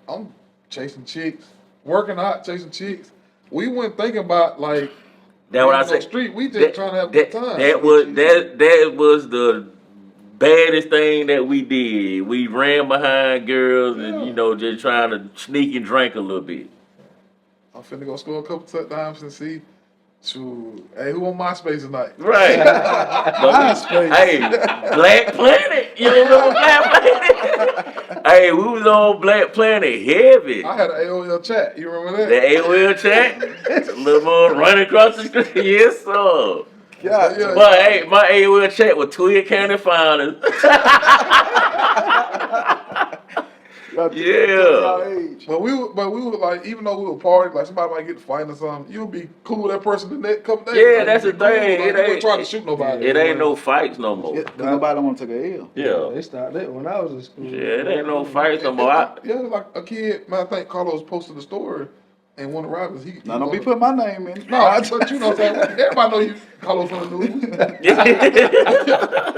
S4: I'm chasing chicks, working out, chasing chicks. We weren't thinking about, like,
S3: That's what I
S4: on the
S3: said.
S4: street. We just trying to have a good time.
S3: That was the baddest thing that we did. We ran behind girls and just trying to sneak and drink a little bit.
S4: I'm finna go score a couple touchdowns and see. Shoot, hey, who on MySpace tonight?
S3: Right.
S1: MySpace.
S3: Hey, Black Planet. You remember Black Planet? Hey, we was on Black Planet heavy.
S4: I had an AOL chat. You remember that?
S3: The AOL chat. A little more running across the street. Yes, sir.
S4: Yeah.
S3: But hey, my AOL chat with Twiggs County Finals. Yeah.
S4: But we were like, even though we were partying, like somebody might get to fight or something, you'll be cool with that person the next couple days.
S3: Yeah,
S4: like,
S3: that's
S4: you
S3: the
S4: be cool,
S3: thing.
S4: Like,
S3: It
S4: you
S3: ain't
S4: ain't trying to shoot nobody.
S3: It ain't no fights no more.
S1: Cause nobody don't want to take a L.
S3: Yeah.
S2: They started that when I was in school.
S3: Yeah, it ain't no fights no more.
S4: Yeah, like a kid, man, I think Carlos posted the story, and one of the rappers,
S1: Now don't be putting my name in.
S4: No, but you know what I'm saying? Everybody know you, Carlos from the news.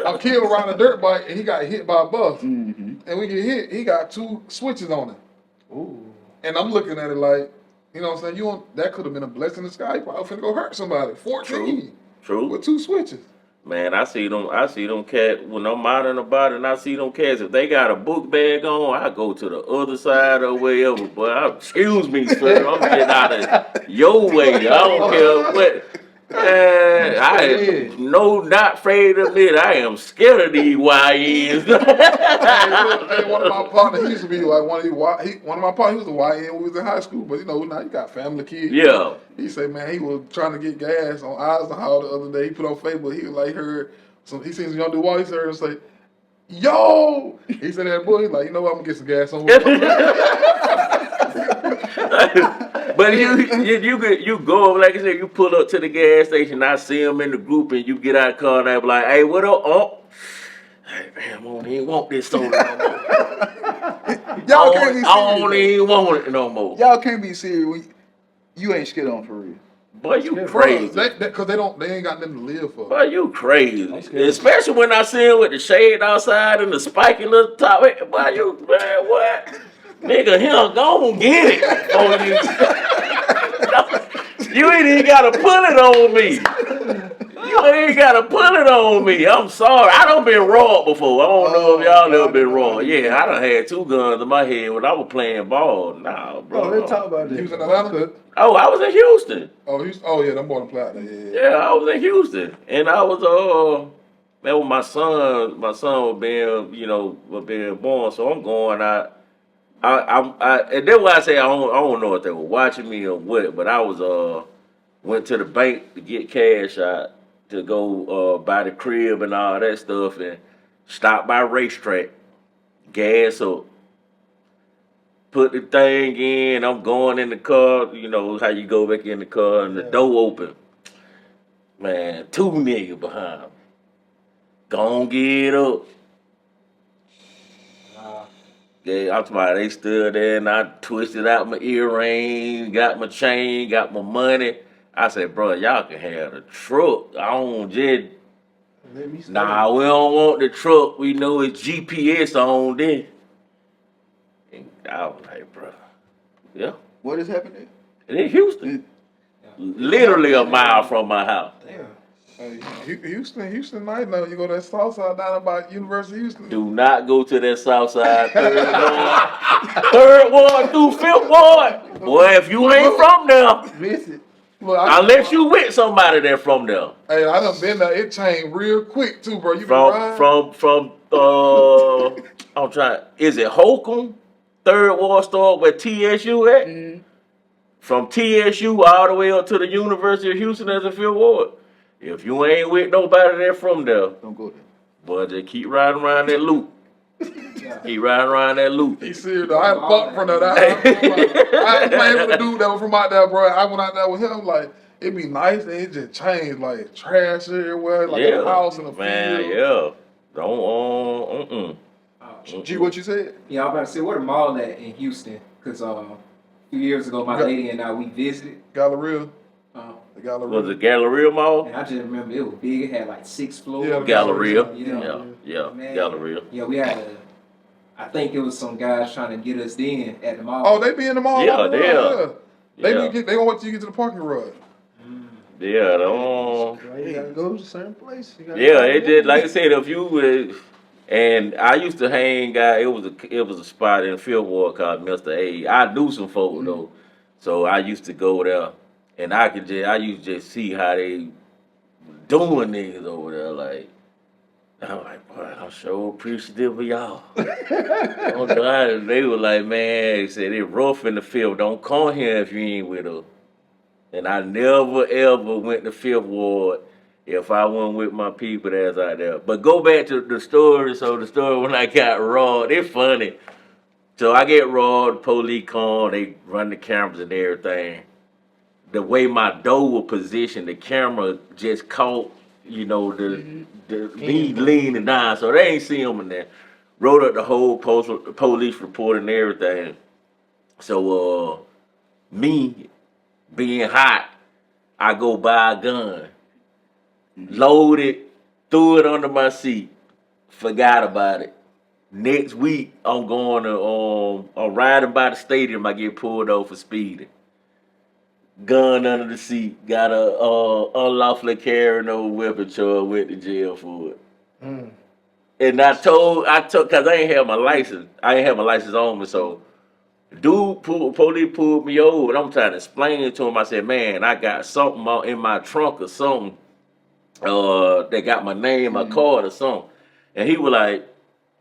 S4: A kid around a dirt bike, and he got hit by a bus. And when he get hit, he got 2 switches on him.
S2: Ooh.
S4: And I'm looking at it like, you know what I'm saying? That could have been a blessing in the sky. You probably finna go hurt somebody. 14
S3: True.
S4: with 2 switches.
S3: Man, I see them cats when I'm out and about, and I see them cats. If they got a book bag on, I go to the other side or wherever. But excuse me, sir, I'm getting out of your way. I don't care what. I am not afraid to admit I am scared of these YNs.
S4: Hey, one of my partners, he used to be like one of my partners, he was a YN when we was in high school. But now you got family kids.
S3: Yeah.
S4: He said, man, he was trying to get gas on Eisenhower the other day. He put on Facebook, he was like, he seen some young dude walk, he heard him say, yo! He said that boy, he's like, you know what, I'm gonna get some gas on.
S3: But you go, like I said, you pull up to the gas station, I see them in the group, and you get out of the car, and I be like, hey, what up? Oh, hey, man, I don't even want this soda no more.
S1: Y'all can't be serious.
S3: I don't even want it no more.
S1: Y'all can't be serious when you ain't scared on for real.
S3: Boy, you
S2: scared.
S3: crazy.
S4: Because they ain't got nothing to live for.
S3: Boy, you crazy.
S2: scared.
S3: Especially when I see him with the shade outside and the spiky little top. Boy, you, man, what? Nigga, him, go on get it. Oh, you ain't even gotta put it on me. You ain't gotta put it on me. I'm sorry. I done been robbed before. I don't know if y'all ever been robbed. Yeah, I done had 2 guns in my head when I was playing ball. Nah, bro.
S2: Oh, let's talk about
S4: You
S2: that.
S4: was in Atlanta?
S3: Oh, I was in Houston.
S4: Oh, yeah, them boys play out there. Yeah.
S3: Yeah, I was in Houston, and I was that was my son. My son was being born, so I'm going out. And that's why I say I don't know if they were watching me or what, but I was went to the bank to get cash out to go buy the crib and all that stuff, and stopped by racetrack, gas up. Put the thing in, I'm going in the car, you know how you go back in the car and the door open. Man, 2 niggas behind me. Gon' get up. Yeah, I'm talking about they stood there and I twisted out my earrings, got my chain, got my money. I said, bro, y'all can have the truck. I don't just,
S2: Let me stay.
S3: nah, we don't want the truck. We know it's GPS on there. And I was like, bro, yeah.
S1: What is happening?
S3: In Houston. Literally a mile from my house.
S2: Damn.
S4: Hey, Houston night now. You go to that south side down by University of Houston.
S3: Do not go to that south side, third ward through 5th ward. Boy, if you ain't from there,
S2: Visit.
S4: Look,
S3: unless you with somebody that from there.
S4: Hey, I done been there. It changed real quick too, bro. You been
S3: From
S4: riding?
S3: I'm trying, is it Holcomb? 3rd ward store where TSU at? From TSU all the way up to the University of Houston as a 5th ward. If you ain't with nobody that from there,
S1: Don't go there.
S3: boy, just keep riding around that loop. Keep riding around that loop.
S4: He serious though. I had a fuck from that. I ain't playing with the dude that was from out there, bro. I went out there with him. Like, it'd be nice, and it just changed. Like, trash everywhere, like a house in a
S3: man,
S4: field.
S3: yeah. Don't,
S1: G, what you said?
S5: Yeah, I was about to say, where the mall at in Houston? Because a few years ago, my lady and I, we visited.
S4: Galleria. The
S3: Was
S4: Galleria.
S3: it Galleria Mall?
S5: And I just remember it was big. It had like 6 floors.
S4: Yeah,
S3: Galleria.
S5: Yeah.
S3: Yeah,
S5: Man.
S3: Galleria.
S5: Yeah, we had I think it was some guys trying to get us in at the mall.
S4: Oh, they be in the mall.
S3: Yeah,
S4: all the
S3: they
S4: time,
S3: are.
S4: They
S3: Yeah.
S4: gonna wait till you get to the parking garage.
S3: Yeah, don't.
S2: You gotta go to a certain place. You gotta
S3: Yeah,
S2: go
S3: it
S2: to
S3: did.
S2: one.
S3: Like I said, if you would, and I used to hang out. It was a spot in Field Ward called Mr. A. I knew some folk though, so I used to go there, and I used to just see how they doing niggas over there. Like, I'm like, boy, I'm so appreciative of y'all. Oh God, they were like, man, they said they rough in the field. Don't come here if you ain't with us. And I never ever went to 5th Ward if I wasn't with my people that's out there. But go back to the story. So the story when I got robbed, it's funny. So I get robbed, police come, they run the cameras and everything. The way my door was positioned, the camera just caught, the me leaning down. So they ain't see him in there. Wrote up the whole police report and everything. So me being hot, I go buy a gun, load it, threw it under my seat, forgot about it. Next week, I'm going to, I'm riding by the stadium, I get pulled over for speeding. Gun under the seat, got a unlawfully carrying no weapon charge, went to jail for it. And I took, cause I ain't have my license on me, so police pulled me over, and I'm trying to explain to him. I said, man, I got something in my trunk or something. They got my name, my card or something. And he was like,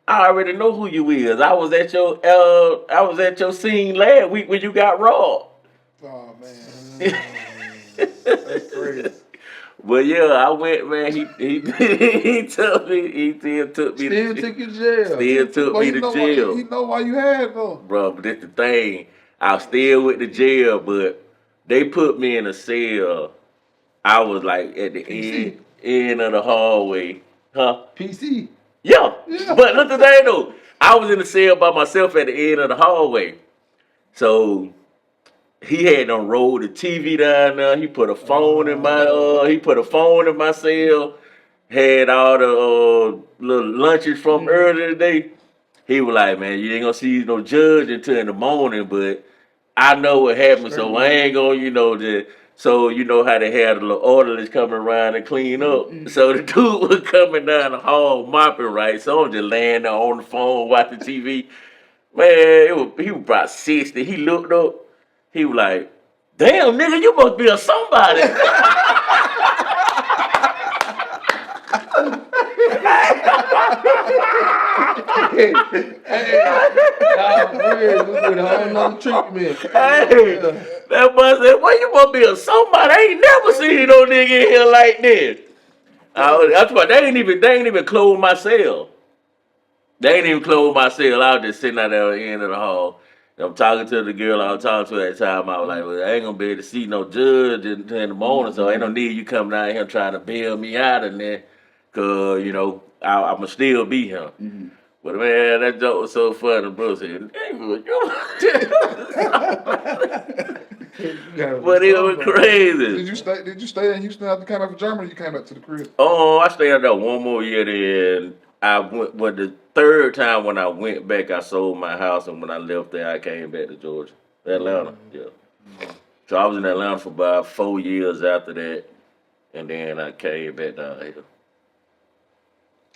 S3: I already know who you is. I was at your scene last week when you got robbed.
S4: Oh man, that's crazy.
S3: But yeah, I went, man. He took me. He still took me.
S2: Still took you to jail.
S3: Still took
S4: Well,
S3: me
S4: he
S3: to
S4: know
S3: jail.
S4: He know why you had though.
S3: Bro, but that's the thing. I still went to jail, but they put me in a cell. I was like at the end of the hallway. Huh?
S2: PC.
S3: Yeah. But look at the thing though. I was in the cell by myself at the end of the hallway. So he had done rolled the TV down there. He put a phone in my cell. Had all the little lunches from earlier today. He was like, man, you ain't gonna see no judge until in the morning, but I know what happened, so I ain't gonna, so you know how they had the little orderlies coming around and clean up. So the dude was coming down the hall mopping, right? So I'm just laying there on the phone watching TV. Man, he was about 60. He looked up. He was like, damn, nigga, you must be a somebody.
S2: Hey, with a whole nother treatment.
S3: Hey, that boy said, well, you must be a somebody. I ain't never seen no nigga in here like this. That's why they ain't even close my cell. They ain't even close my cell. I was just sitting out there at the end of the hall. And I'm talking to the girl I was talking to at the time. I was like, well, I ain't gonna be able to see no judge in the morning, so ain't no need you coming out here trying to bail me out of there. Cause, you know, I'ma still be here. But man, that joke was so funny. Bro said, nigga, but it was crazy.
S4: Did you stay in Houston after you came back from Germany? You came back to the crib.
S3: Oh, I stayed there one more year. Then I went. But the third time when I went back, I sold my house, and when I left there, I came back to Georgia, Atlanta. Yeah. So I was in Atlanta for about 4 years after that, and then I came back down here.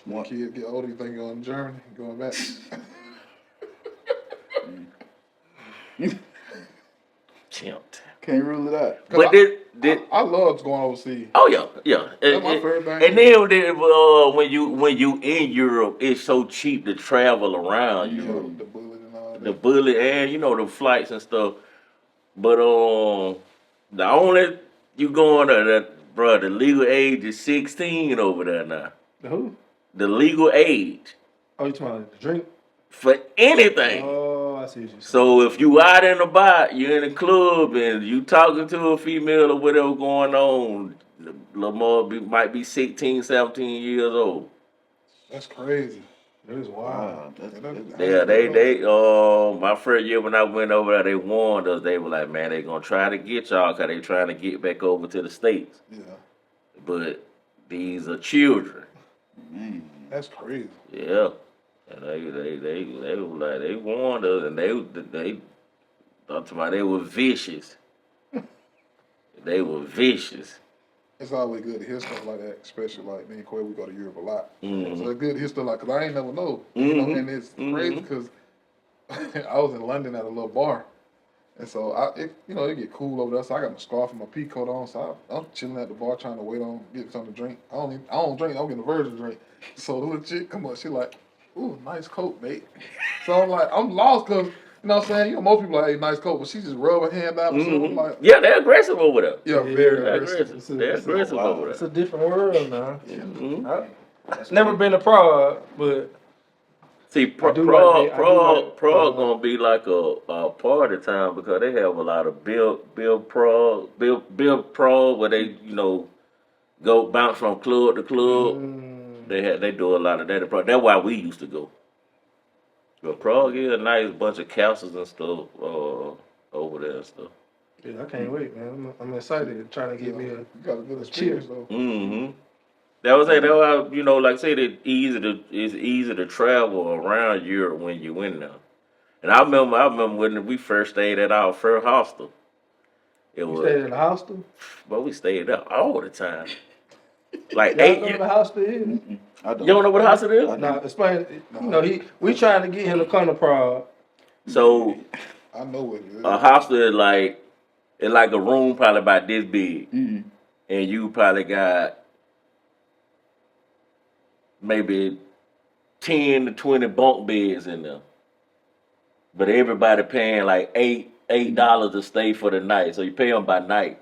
S4: When kids get older, you think you're going to Germany, going back?
S3: Tempted.
S1: Can't rule it out.
S3: But
S4: I loved going overseas.
S3: Oh yeah.
S4: That's my favorite thing.
S3: And then when you in Europe, it's so cheap to travel around Europe.
S4: The bullet and all that.
S3: The bullet and the flights and stuff. But the only you going to that, bro, the legal age is 16 over there now.
S2: The who?
S3: The legal age
S2: Oh, you talking about the drink?
S3: for anything.
S2: Oh, I see what you're saying.
S3: So if you out and about, you're in a club and you talking to a female or whatever going on, Lamar might be 16, 17 years old.
S4: That's crazy.
S2: It was wild.
S3: Yeah, my first year when I went over there, they warned us. They were like, man, they gonna try to get y'all because they trying to get back over to the States.
S4: Yeah.
S3: But these are children.
S1: Man.
S4: That's crazy.
S3: Yeah. And they were like, they warned us, and they thought about they were vicious. They were vicious.
S4: It's always good to hear stuff like that, especially like me and Corey, we go to Europe a lot.
S3: Mm-hmm.
S4: So it's good to hear stuff like, because I ain't never know. You know, and it's crazy because I was in London at a little bar. And so, it get cool over there. So I got my scarf and my pea coat on. So I'm chilling at the bar trying to wait on, get something to drink. I don't drink. I'm getting a virgin drink. So the little chick come up. She like, ooh, nice coat, mate. So I'm like, I'm lost because, you know what I'm saying? Most people are like, hey, nice coat. But she just rub her hand out. So I'm like,
S3: yeah, they're aggressive over there.
S4: yeah, very aggressive.
S3: They're aggressive over there.
S2: It's a different world now.
S3: Mm-hmm.
S2: It's never been a Prague, but
S3: see, Prague gonna be like a party time because they have a lot of Bill Prague where they go bounce from club to club. They do a lot of that. That's why we used to go. But Prague is a nice bunch of castles and stuff over there and stuff.
S2: Yeah, I can't wait, man. I'm excited trying to get me
S4: You got a good experience though.
S3: Mm-hmm. That was like I said, it's easy to travel around Europe when you in there. And I remember when we first stayed at our first hostel.
S2: You stayed in a hostel?
S3: But we stayed there all the time. Like
S2: Y'all
S3: 8
S2: know
S3: years.
S2: what a hostel is?
S1: I don't.
S3: You don't know what a hostel is?
S2: No, explain. We trying to get him to come to Prague.
S3: So
S4: I know what it is.
S3: a hostel is like a room probably about this big,
S1: Mm-hmm.
S3: and you probably got maybe 10 to 20 bunk beds in there. But everybody paying like $8 to stay for the night. So you pay them by night.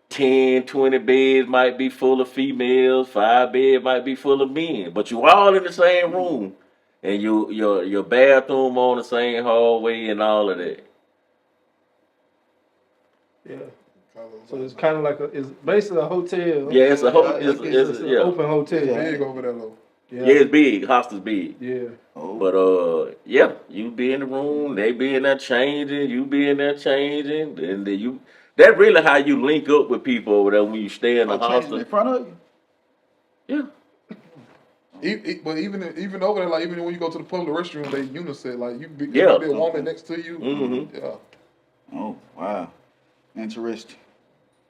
S3: 10, 20 beds might be full of females, 5 beds might be full of men. But you all in the same room. And your bathroom on the same hallway and all of that.
S2: Yeah. So it's kind of like it's basically a hotel.
S3: Yeah, it's a
S2: It's an open hotel.
S4: It's big over there though.
S3: Yeah, it's big. Hostel's big.
S2: Yeah.
S1: Oh.
S3: But yeah, you be in the room, they be in there changing, you be in there changing, and then you. That really how you link up with people over there when you stay in the
S1: Changing
S3: hostel.
S1: in front of you.
S3: Yeah.
S4: But even over there, like even when you go to the public restroom, they unisex. Like you, there
S3: Yeah.
S4: might be a woman next to you.
S3: Mm-hmm.
S4: Yeah.
S1: Oh, wow. Interesting.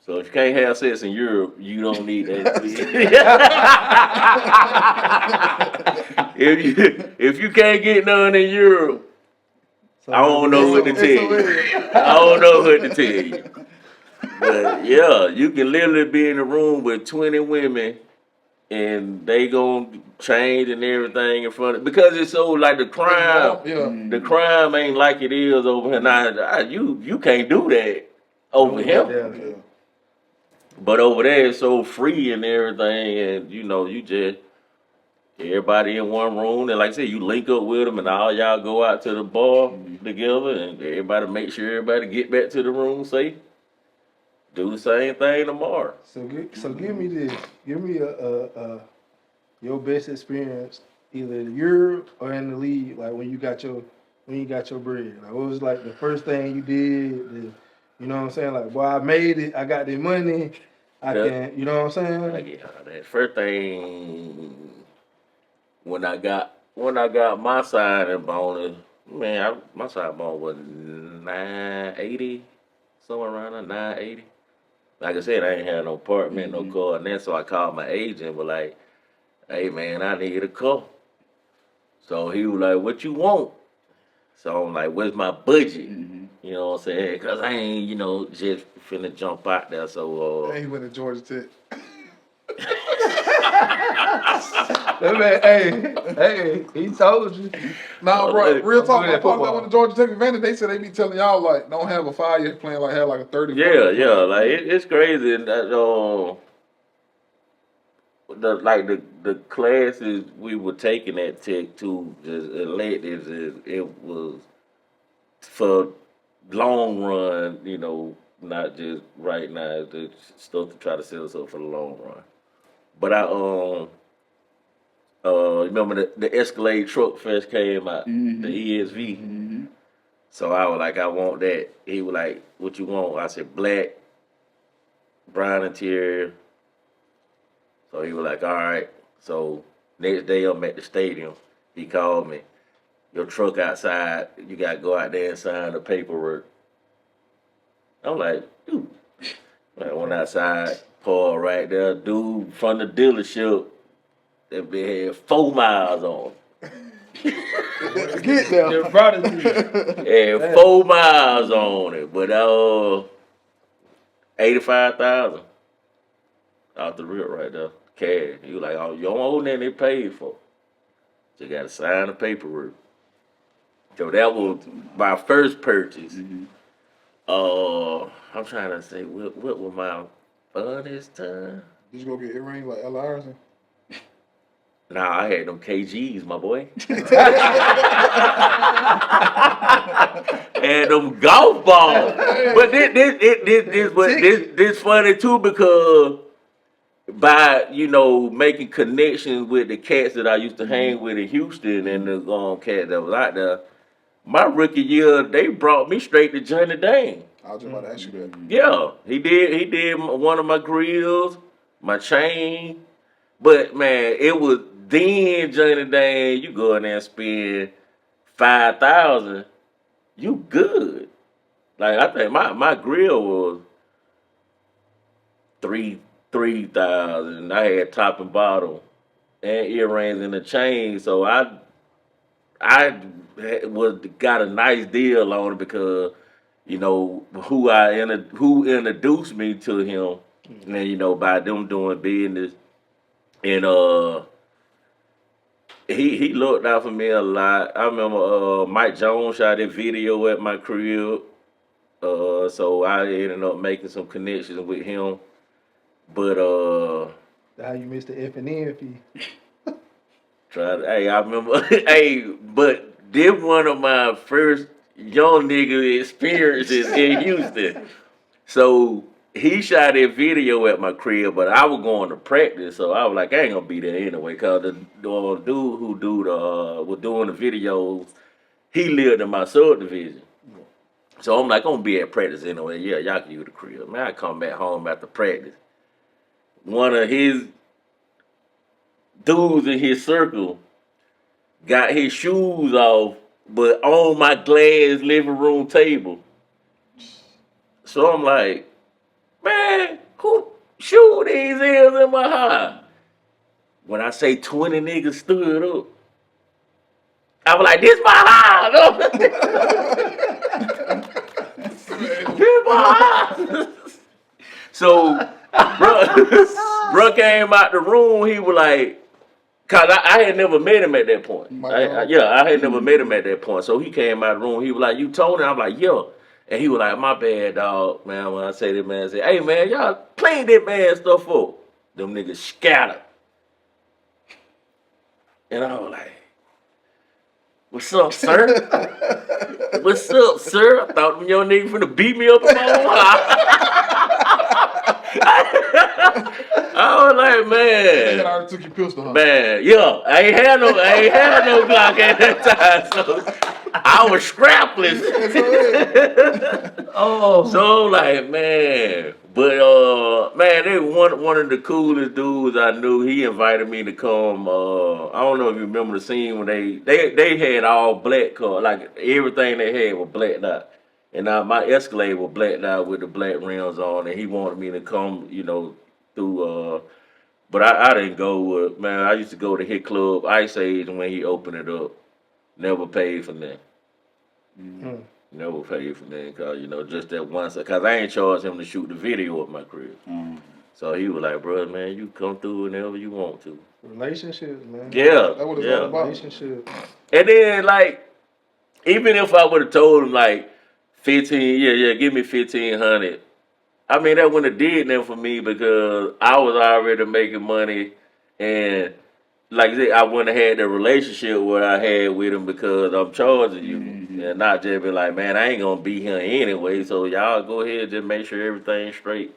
S3: So if you can't have sex in Europe, you don't need that. if you can't get none in Europe,
S2: So
S3: I don't know what to tell you. I don't know what to tell you. But yeah, you can literally be in a room with 20 women and they gonna change and everything in front of because it's so like the crime.
S4: Yeah.
S3: The crime ain't like it is over here. Now you can't do that over here.
S2: Yeah.
S3: But over there it's so free and everything, and you just everybody in one room, and like I said, you link up with them, and all y'all go out to the bar together, and everybody make sure everybody get back to the room safe. Do the same thing tomorrow.
S2: So give me this. Give me a your best experience either in Europe or in the league. Like when you got your bread. Like what was like the first thing you did? You know what I'm saying? Like boy, I made it. I got the money. I can. You know what I'm saying?
S3: Like, that first thing when I got my signing bonus, man, my signing bonus was $980, somewhere around there, $980. Like I said, I ain't had no apartment, no car, and then so I called my agent, was like, hey man, I need a car. So he was like, what you want? So I'm like, what's my budget? You know what I'm saying? Cause I ain't, just finna jump out there. So
S4: And he went to Georgia Tech.
S2: That man, hey, he told you.
S4: Nah, bro, real talk.
S2: good
S4: My
S2: at
S4: partner
S2: football.
S4: went to Georgia Tech Advantage. They said they be telling y'all like, don't have a 5-year plan, like have like a 30.
S3: yeah, like it's crazy. And that, the classes we were taking at Tech too, just electives, it was for long run, not just right now. The stuff to try to set us up for the long run. But I remember the Escalade truck first came out, the ESV. So I was like, I want that. He was like, what you want? I said, black, brown interior. So he was like, all right. So next day I'm at the stadium. He called me. Your truck outside, you got to go out there and sign the paperwork. I'm like, dude. I went outside, Paul right there, dude from the dealership, that they had 4 miles on.
S1: Get there.
S2: Your brother did.
S3: Had 4 miles on it, but 85,000 off the rip right there, cash. You like, oh, you don't own that, they paid for. You got to sign the paperwork. So that was my first purchase. I'm trying to say what was my funnest time.
S4: Did you go get earrings like Ella Iverson?
S3: Nah, I had them KGs, my boy. And them golf balls. But this funny too because by making connections with the cats that I used to hang with in Houston and the cats that was out there, my rookie year they brought me straight to Johnny Dane.
S4: I was just about to ask you that.
S3: Yeah, he did one of my grills, my chain. But man, it was then Johnny Dane, you go in there and spend 5,000, you good. Like I think my grill was 3,000. I had top and bottom and earrings and a chain, so I got a nice deal on it because who introduced me to him, and by them doing business, and he looked out for me a lot. I remember Mike Jones shot a video at my crib, so I ended up making some connections with him. But
S2: How you missed the F&N fee?
S3: hey, I remember. Hey, but this one of my first young nigga experiences in Houston. So he shot that video at my crib, but I was going to practice, so I was like, I ain't gonna be there anyway. Cause the dude who was doing the videos, he lived in my subdivision. So I'm like, I'm gonna be at practice anyway. Yeah, y'all can use the crib. Man, I come back home after practice. One of his dudes in his circle got his shoes off, but on my glass living room table. So I'm like, man, who shoe these is in my house? When I say 20 niggas stood up, I was like, this my house. This my house. So, bro came out the room, he was like, cause I had never met him at that point. I had never met him at that point. So he came out of the room. He was like, "You Tony?" I'm like, "Yeah." And he was like, "My bad, dog, man." When I say that, man, I say, "Hey, man, y'all clean that man stuff up." Them niggas scattered. And I was like, "What's up, sir? What's up, sir?" I thought them young niggas finna beat me up in my own house. I was like,
S4: They
S3: man.
S4: already took your pistol, huh?
S3: Man, yeah, I ain't had no Glock at that time, so I was scrapless. So I'm like, man, but man, they one of the coolest dudes I knew. He invited me to come. I don't know if you remember the scene when they had all black cars, like everything they had was blacked out. And my Escalade was blacked out with the black rims on, and he wanted me to come, through. But I didn't go. Man, I used to go to his club, Ice Age, when he opened it up. Never paid for that. Never paid for that, cause just that once. Cause I ain't charged him to shoot the video of my crib. So he was like, "Bro, man, you come through whenever you want to."
S2: Relationships, man.
S3: Yeah,
S4: That's what it's all about.
S2: Relationships.
S3: And then even if I would have told him 15, give me 1,500. I mean, that wouldn't have did nothing for me because I was already making money, and like I said, I wouldn't have had the relationship what I had with him because I'm charging you, and not just be like, man, I ain't gonna be here anyway. So y'all go ahead and just make sure everything's straight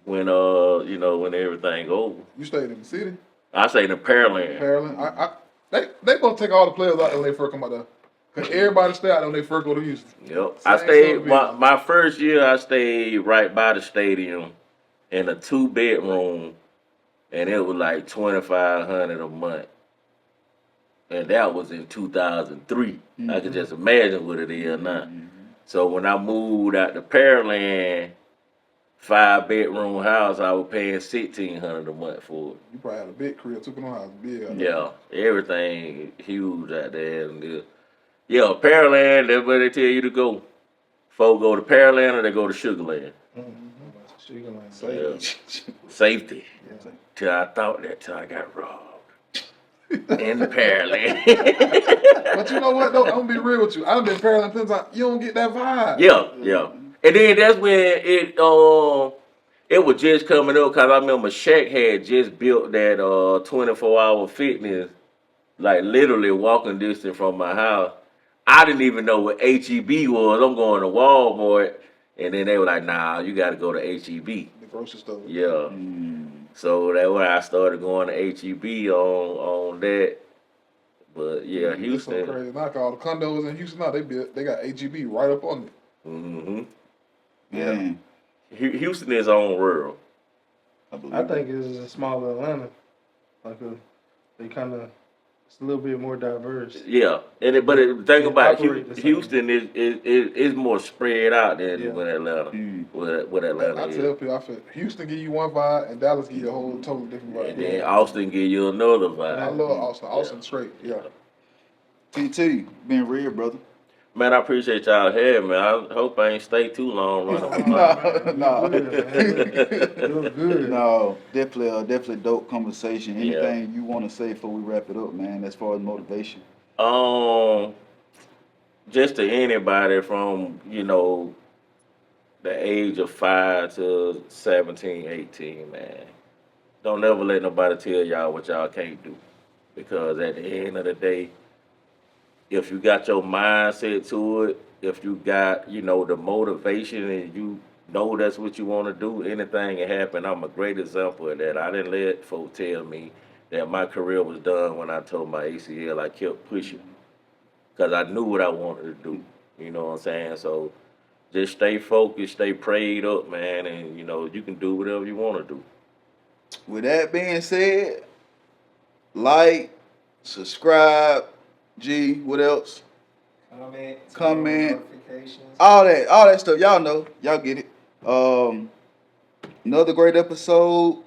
S3: when when everything over.
S4: You stayed in the city?
S3: I say the Pearland.
S4: Pearland. They gonna take all the players out there when they first come out there. Cause everybody stay out there when they first go to Houston.
S3: Yep.
S4: Same
S3: I stayed
S4: subdivision.
S3: my first year. I stayed right by the stadium in a 2-bedroom, and it was like $2,500 a month, and that was in 2003. I could just imagine what it is now. So when I moved out to Pearland, 5-bedroom house, I was paying $1,600 a month for it.
S4: You probably had a big crib, took it on house, big. Out there.
S3: Yeah, everything huge out there. And Pearland, that's where they tell you to go. Folk go to Pearland or they go to Sugarland. Safety. Till I thought that till I got robbed. In the Pearland.
S4: But you know what though? I'm gonna be real with you. I've been Pearland 10 times. You don't get that vibe.
S3: Yeah. And then that's when it was just coming up because I remember Shaq had just built that 24-hour fitness, like literally walking distance from my house. I didn't even know what HEB was. I'm going to Walmart, and then they were like, "Nah, you got to go to HEB."
S4: The grocery store.
S3: Yeah. So that's when I started going to HEB on that. But yeah, Houston.
S4: It's so crazy. Now all the condos in Houston now they got HEB right up on it.
S3: Yeah. Houston is on world.
S2: I think it's a smaller Atlanta. It's a little bit more diverse.
S3: Yeah, but the thing about Houston
S2: same.
S3: is more spread out than with Atlanta. With Atlanta,
S4: I tell people, I feel Houston give you one vibe and Dallas give you a whole totally different vibe.
S3: And then Austin give you another vibe.
S4: I love Austin. Austin straight. Yeah.
S1: TT, been real, brother.
S3: Man, I appreciate y'all having me. I hope I ain't stay too long running.
S1: No.
S2: It was good.
S1: No, definitely dope conversation. Anything you want to say before we wrap it up, man, as far as motivation?
S3: Just to anybody from, the age of 5 to 17, 18, man. Don't ever let nobody tell y'all what y'all can't do. Because at the end of the day, if you got your mindset to it, if you got, the motivation and know that's what you want to do, anything can happen. I'm a great example of that. I didn't let folk tell me that my career was done when I told my ACL. I kept pushing because I knew what I wanted to do. You know what I'm saying? So just stay focused, stay prayed up, man, and you know, you can do whatever you want to do.
S1: With that being said, like, subscribe, what else? Comment.
S5: Notifications.
S1: All that stuff. Y'all know. Y'all get it. Another great episode.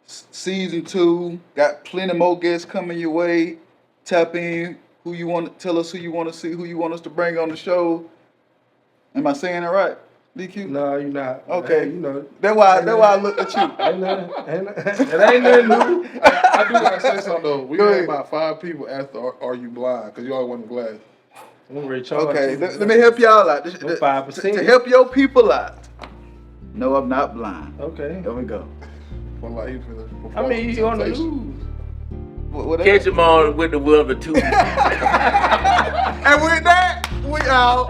S1: Season 2. Got plenty more guests coming your way. Tap in. Who you want to tell us who you want to see, who you want us to bring on the show. Am I saying it right, DQ?
S2: No, you're not.
S1: Okay.
S2: Hey, you know.
S1: That's why I looked at you.
S2: Ain't nothing. It ain't nothing new.
S4: I do gotta say something though. We
S1: Go
S4: had
S1: ahead.
S4: about 5 people ask, "Are you blind?" Because you always want glasses.
S2: I'm ready to charge
S1: Okay,
S2: you.
S1: let me help y'all out.
S2: No 5%.
S1: To help your people out. No, I'm not blind.
S2: Okay.
S1: There we go.
S4: Well, like he finna
S2: I mean, you on the
S4: temptation.
S2: news.
S1: What
S3: Catch him on with the weather too.
S1: And with that, we out.